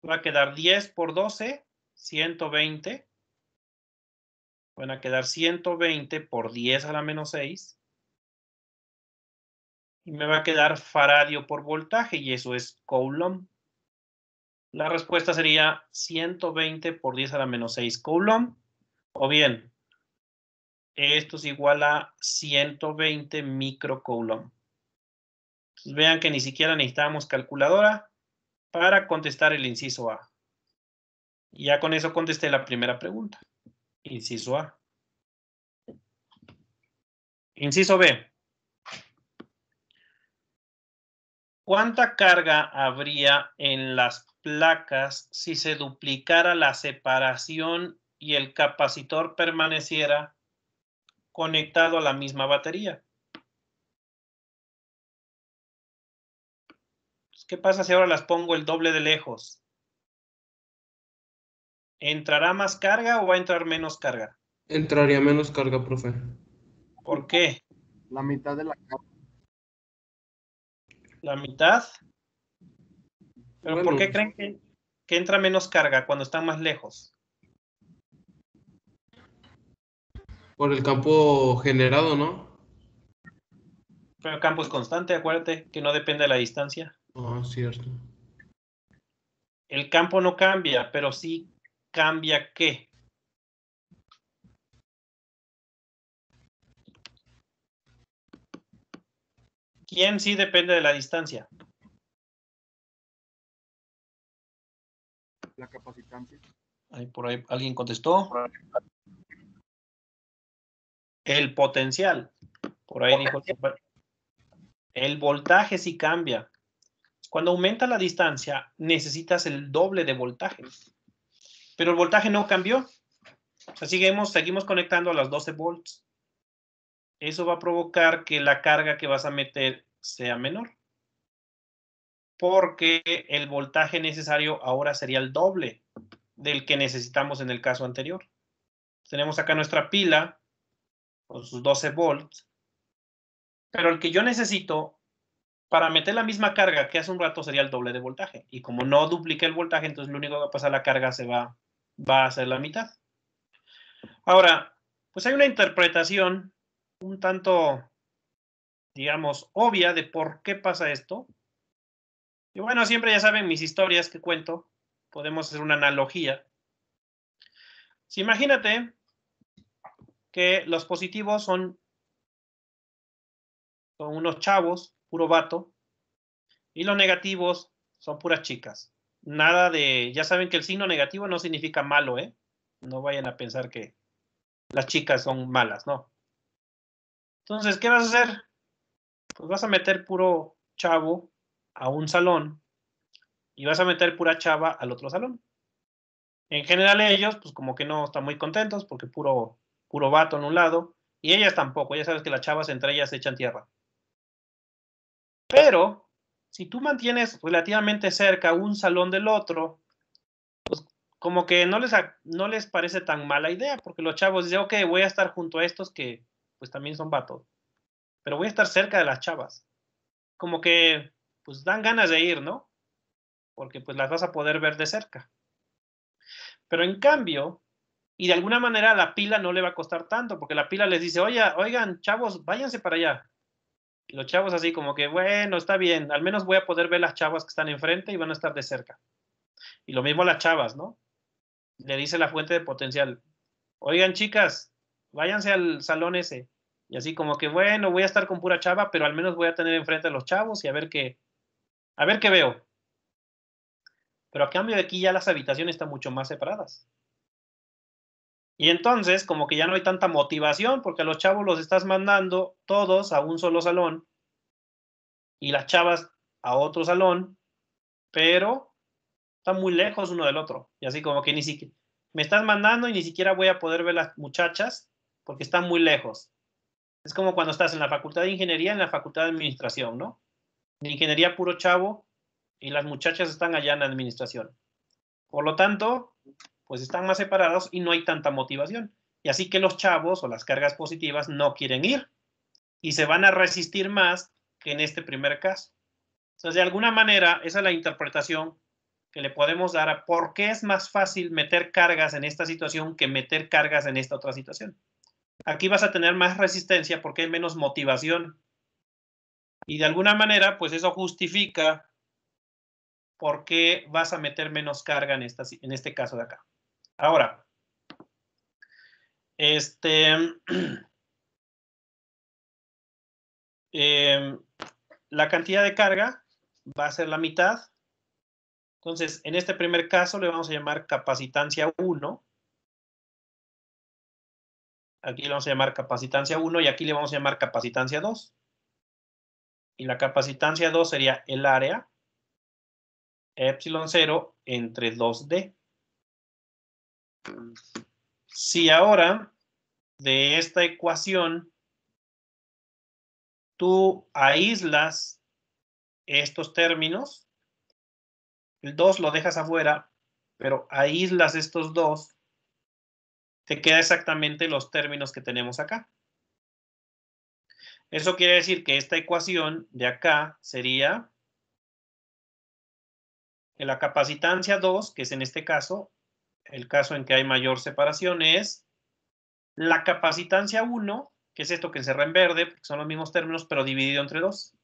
va a quedar 10 por 12, 120. Van a quedar 120 por 10 a la menos 6. Y me va a quedar faradio por voltaje, y eso es Coulomb. La respuesta sería 120 por 10 a la menos 6 Coulomb. O bien, esto es igual a 120 microcoulomb. Entonces vean que ni siquiera necesitamos calculadora para contestar el inciso A. Y ya con eso contesté la primera pregunta. Inciso A. Inciso B. ¿Cuánta carga habría en las placas si se duplicara la separación y el capacitor permaneciera conectado a la misma batería? ¿Qué pasa si ahora las pongo el doble de lejos? ¿Entrará más carga o va a entrar menos carga? Entraría menos carga, profe. ¿Por qué? La mitad de la carga. ¿La mitad? ¿Pero Bueno, por qué creen que entra menos carga cuando están más lejos? por el campo generado, ¿no? Pero el campo es constante, acuérdate que no depende de la distancia. Ah, cierto. El campo no cambia, pero sí cambia ¿qué? ¿Quién sí depende de la distancia? La capacitancia. Ahí por ahí alguien contestó. El potencial. Por ahí dijo el voltaje sí cambia. Cuando aumenta la distancia, necesitas el doble de voltaje. Pero el voltaje no cambió. O sea, seguimos conectando a las 12 volts. Eso va a provocar que la carga que vas a meter sea menor. Porque el voltaje necesario ahora sería el doble del que necesitamos en el caso anterior. Tenemos acá nuestra pila con sus 12 volts. Pero el que yo necesito para meter la misma carga que hace un rato sería el doble de voltaje. Y como no dupliqué el voltaje, entonces lo único que va a pasar, la carga va a ser la mitad. Ahora, pues hay una interpretación un tanto, digamos, obvia de por qué pasa esto. Y bueno, siempre ya saben mis historias que cuento. Podemos hacer una analogía. Si imagínate que los positivos son unos chavos, puro vato, y los negativos son puras chicas. Nada de, ya saben que el signo negativo no significa malo, ¿eh? No vayan a pensar que las chicas son malas, no. Entonces, ¿qué vas a hacer? Pues vas a meter puro chavo a un salón y vas a meter pura chava al otro salón. En general ellos, pues como que no están muy contentos porque puro vato en un lado y ellas tampoco. Ya sabes que las chavas entre ellas se echan tierra. Pero si tú mantienes relativamente cerca un salón del otro, pues como que no les parece tan mala idea, porque los chavos dicen, ok, voy a estar junto a estos que pues también son vatos, pero voy a estar cerca de las chavas. Como que pues dan ganas de ir, ¿no? Porque pues las vas a poder ver de cerca. Pero en cambio, y de alguna manera a la pila no le va a costar tanto, porque la pila les dice, oigan, chavos, váyanse para allá. Y los chavos así como que, bueno, está bien, al menos voy a poder ver las chavas que están enfrente y van a estar de cerca. Y lo mismo a las chavas, ¿no? Le dice la fuente de potencial, oigan, chicas, váyanse al salón ese. Y así como que, bueno, voy a estar con pura chava, pero al menos voy a tener enfrente a los chavos y a ver qué veo. Pero a cambio de aquí ya las habitaciones están mucho más separadas. Y entonces, como que ya no hay tanta motivación, porque a los chavos los estás mandando todos a un solo salón y las chavas a otro salón, pero están muy lejos uno del otro. Y así como que ni siquiera me estás mandando y ni siquiera voy a poder ver las muchachas porque están muy lejos. Es como cuando estás en la facultad de ingeniería, en la facultad de administración, ¿no? En ingeniería puro chavo y las muchachas están allá en la administración. Por lo tanto, pues están más separados y no hay tanta motivación. Y así que los chavos o las cargas positivas no quieren ir y se van a resistir más que en este primer caso. Entonces, de alguna manera, esa es la interpretación que le podemos dar a por qué es más fácil meter cargas en esta situación que meter cargas en esta otra situación. Aquí vas a tener más resistencia porque hay menos motivación. Y de alguna manera, pues eso justifica por qué vas a meter menos carga en este caso de acá. Ahora, la cantidad de carga va a ser la mitad. Entonces, en este primer caso le vamos a llamar capacitancia 1. Aquí le vamos a llamar capacitancia 1 y aquí le vamos a llamar capacitancia 2. Y la capacitancia 2 sería el área epsilon 0 entre 2D. Si ahora de esta ecuación tú aíslas estos términos, el 2 lo dejas afuera, pero aíslas estos dos, te queda exactamente los términos que tenemos acá. Eso quiere decir que esta ecuación de acá sería que la capacitancia 2, que es en este caso, el caso en que hay mayor separación, es la capacitancia 1, que es esto que encerra en verde, porque son los mismos términos, pero dividido entre 2.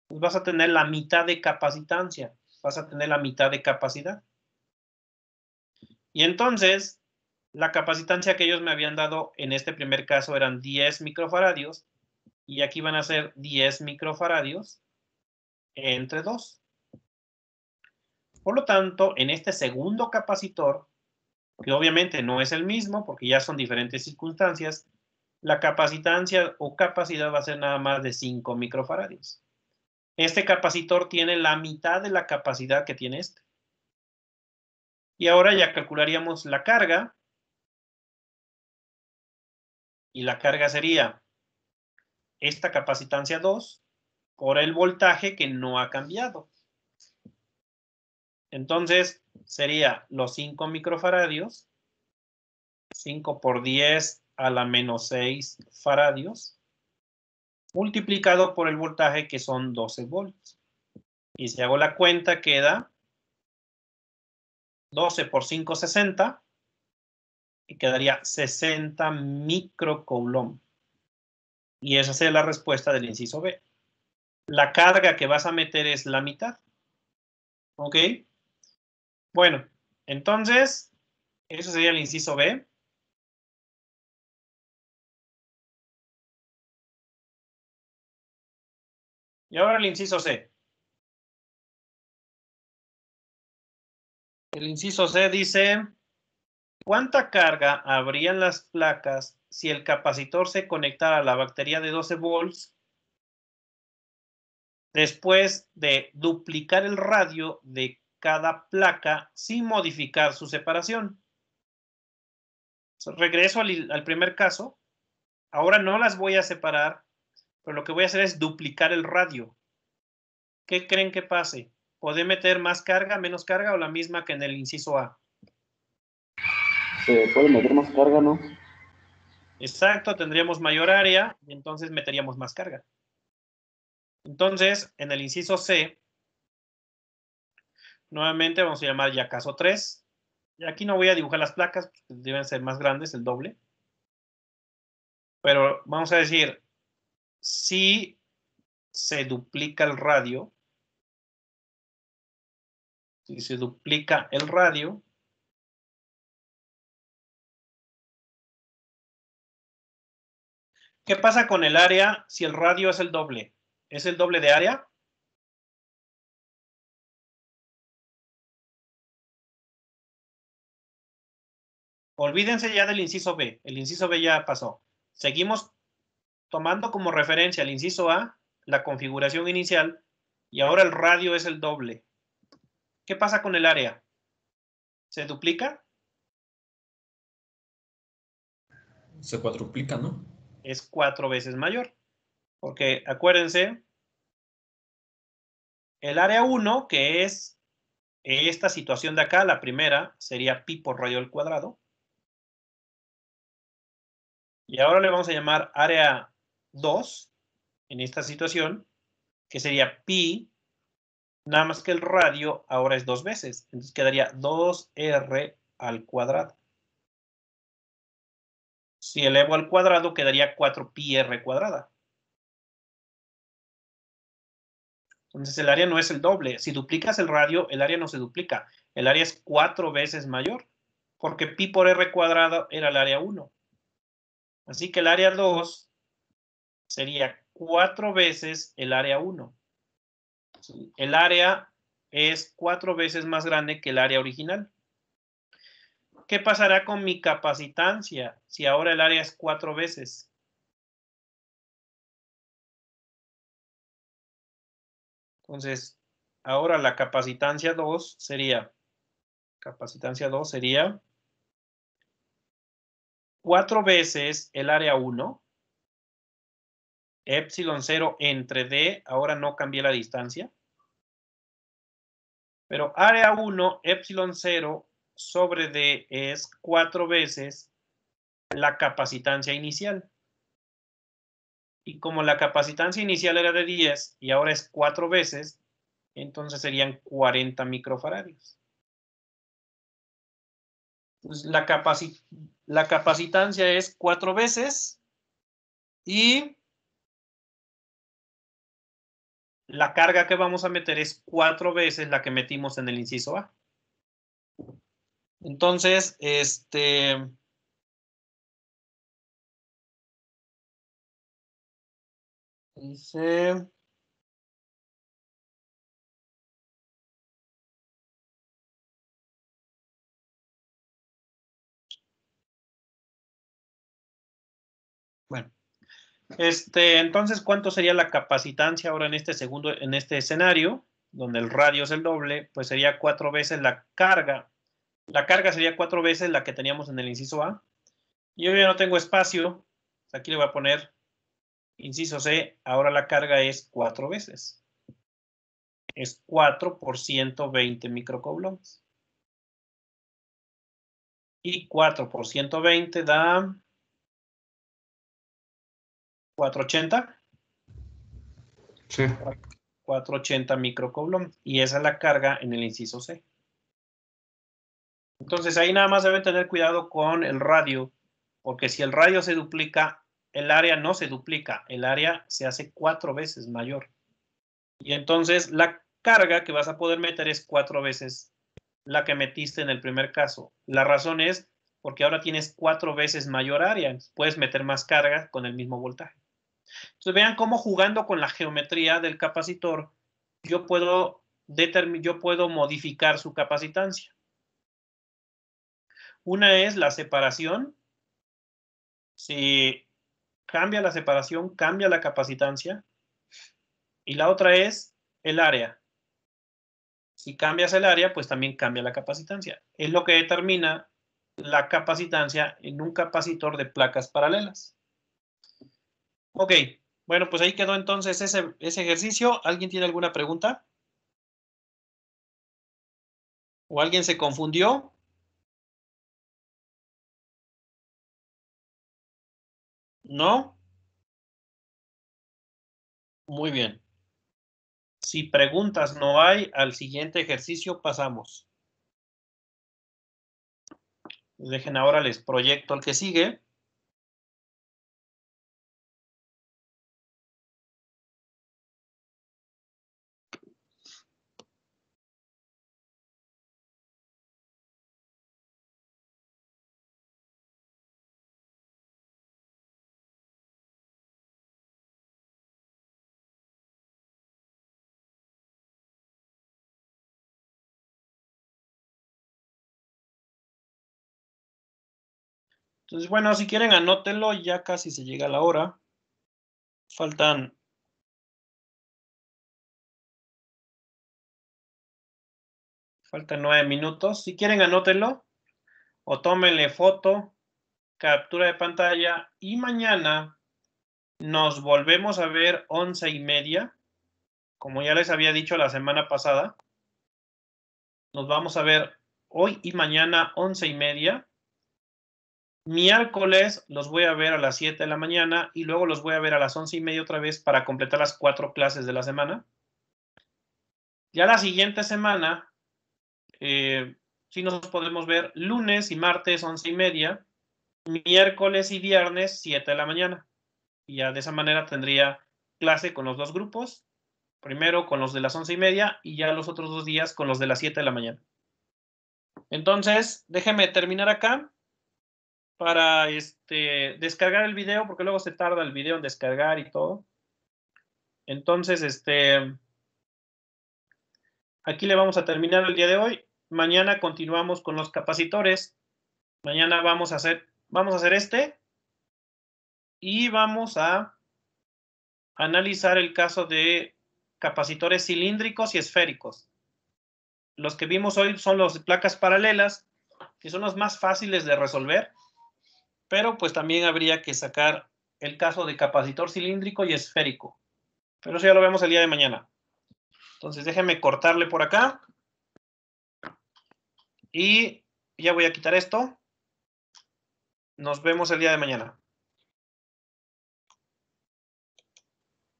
Pues vas a tener la mitad de capacitancia, vas a tener la mitad de capacidad. Y entonces, la capacitancia que ellos me habían dado en este primer caso eran 10 microfaradios, y aquí van a ser 10 microfaradios entre 2. Por lo tanto, en este segundo capacitor, que obviamente no es el mismo, porque ya son diferentes circunstancias, la capacitancia o capacidad va a ser nada más de 5 microfaradios. Este capacitor tiene la mitad de la capacidad que tiene este. Y ahora ya calcularíamos la carga. Y la carga sería esta capacitancia 2 por el voltaje que no ha cambiado. Entonces, sería los 5 microfaradios, 5 por 10 a la menos 6 faradios, multiplicado por el voltaje que son 12 volts. Y si hago la cuenta queda 12 por 5, 60, y quedaría 60 microcoulomb. Y esa sería la respuesta del inciso B. La carga que vas a meter es la mitad. ¿Ok? Bueno, entonces, eso sería el inciso B. Y ahora el inciso C. El inciso C dice, ¿cuánta carga habría en las placas si el capacitor se conectara a la batería de 12 volts después de duplicar el radio de cada placa sin modificar su separación? Regreso al primer caso. Ahora no las voy a separar, pero lo que voy a hacer es duplicar el radio. ¿Qué creen que pase? ¿Puede meter más carga, menos carga o la misma que en el inciso A? Se puede meter más carga, ¿no? Exacto, tendríamos mayor área y entonces meteríamos más carga. Entonces, en el inciso C, nuevamente vamos a llamar ya caso 3. Y aquí no voy a dibujar las placas, deben ser más grandes, el doble. Pero vamos a decir, si se duplica el radio, si se duplica el radio, ¿qué pasa con el área si el radio es el doble? ¿Es el doble de área? Olvídense ya del inciso B. El inciso B ya pasó. Seguimos tomando como referencia el inciso A, la configuración inicial, y ahora el radio es el doble. ¿Qué pasa con el área? ¿Se duplica? Se cuadruplica, ¿no? es 4 veces mayor. Porque acuérdense, el área 1, que es esta situación de acá, la primera, sería pi por radio al cuadrado. Y ahora le vamos a llamar área 2, en esta situación, que sería pi, nada más que el radio ahora es 2 veces. Entonces quedaría 2r al cuadrado. Si elevo al cuadrado, quedaría 4πr cuadrada. Entonces el área no es el doble. Si duplicas el radio, el área no se duplica. El área es 4 veces mayor, porque pi por r cuadrado era el área 1. Así que el área 2 sería 4 veces el área 1. El área es 4 veces más grande que el área original. ¿Qué pasará con mi capacitancia si ahora el área es 4 veces? Entonces, ahora la capacitancia 2 sería 4 veces el área 1, epsilon 0 entre d, ahora no cambié la distancia, pero área 1, epsilon 0 sobre d es 4 veces la capacitancia inicial. Y como la capacitancia inicial era de 10 y ahora es 4 veces, entonces serían 40 microfaradios. Entonces, la capacitancia es 4 veces y la carga que vamos a meter es 4 veces la que metimos en el inciso A. Entonces, dice... Bueno, entonces, ¿cuánto sería la capacitancia ahora en este escenario, donde el radio es el doble? Pues sería 4 veces la carga. La carga sería 4 veces la que teníamos en el inciso A. Y yo ya no tengo espacio. Aquí le voy a poner inciso C. Ahora la carga es 4 veces. Es 4 por 120 microcoulombs. Y 4 por 120 da 480. Sí. 480 microcoulombs. Y esa es la carga en el inciso C. Entonces ahí nada más deben tener cuidado con el radio, porque si el radio se duplica, el área no se duplica, el área se hace 4 veces mayor. Y entonces la carga que vas a poder meter es 4 veces la que metiste en el primer caso. La razón es porque ahora tienes 4 veces mayor área, puedes meter más carga con el mismo voltaje. Entonces vean cómo jugando con la geometría del capacitor, yo puedo modificar su capacitancia. Una es la separación. Si cambia la separación, cambia la capacitancia. Y la otra es el área. Si cambias el área, pues también cambia la capacitancia. Es lo que determina la capacitancia en un capacitor de placas paralelas. Ok, bueno, pues ahí quedó entonces ese ejercicio. ¿Alguien tiene alguna pregunta? ¿O alguien se confundió? ¿No? Muy bien. Si preguntas no hay, al siguiente ejercicio pasamos. Dejen ahora les proyecto al que sigue. Entonces, bueno, si quieren anótenlo, ya casi se llega la hora. Faltan 9 minutos. Si quieren anótenlo o tómenle foto, captura de pantalla y mañana Nos volvemos a ver 11:30. Como ya les había dicho la semana pasada, nos vamos a ver hoy y mañana 11:30. Miércoles los voy a ver a las 7 de la mañana y luego los voy a ver a las 11:30 otra vez para completar las 4 clases de la semana. Ya la siguiente semana, sí nos podemos ver lunes y martes 11:30, miércoles y viernes 7 de la mañana. Y ya de esa manera tendría clase con los dos grupos, primero con los de las 11:30 y ya los otros 2 días con los de las 7 de la mañana. Entonces, déjenme terminar acá para descargar el video, porque luego se tarda el video en descargar y todo. Entonces, aquí le vamos a terminar el día de hoy. Mañana continuamos con los capacitores. Mañana vamos a hacer y vamos a analizar el caso de capacitores cilíndricos y esféricos. Los que vimos hoy son los de placas paralelas, que son los más fáciles de resolver, pero pues también habría que sacar el caso de capacitor cilíndrico y esférico. Pero eso ya lo vemos el día de mañana. Entonces déjenme cortarle por acá. Y ya voy a quitar esto. Nos vemos el día de mañana.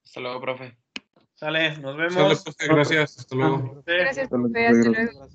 Hasta luego, profe. Sale, nos vemos. Sale, profe, gracias. Hasta luego. Sí. Gracias, profe. Hasta luego.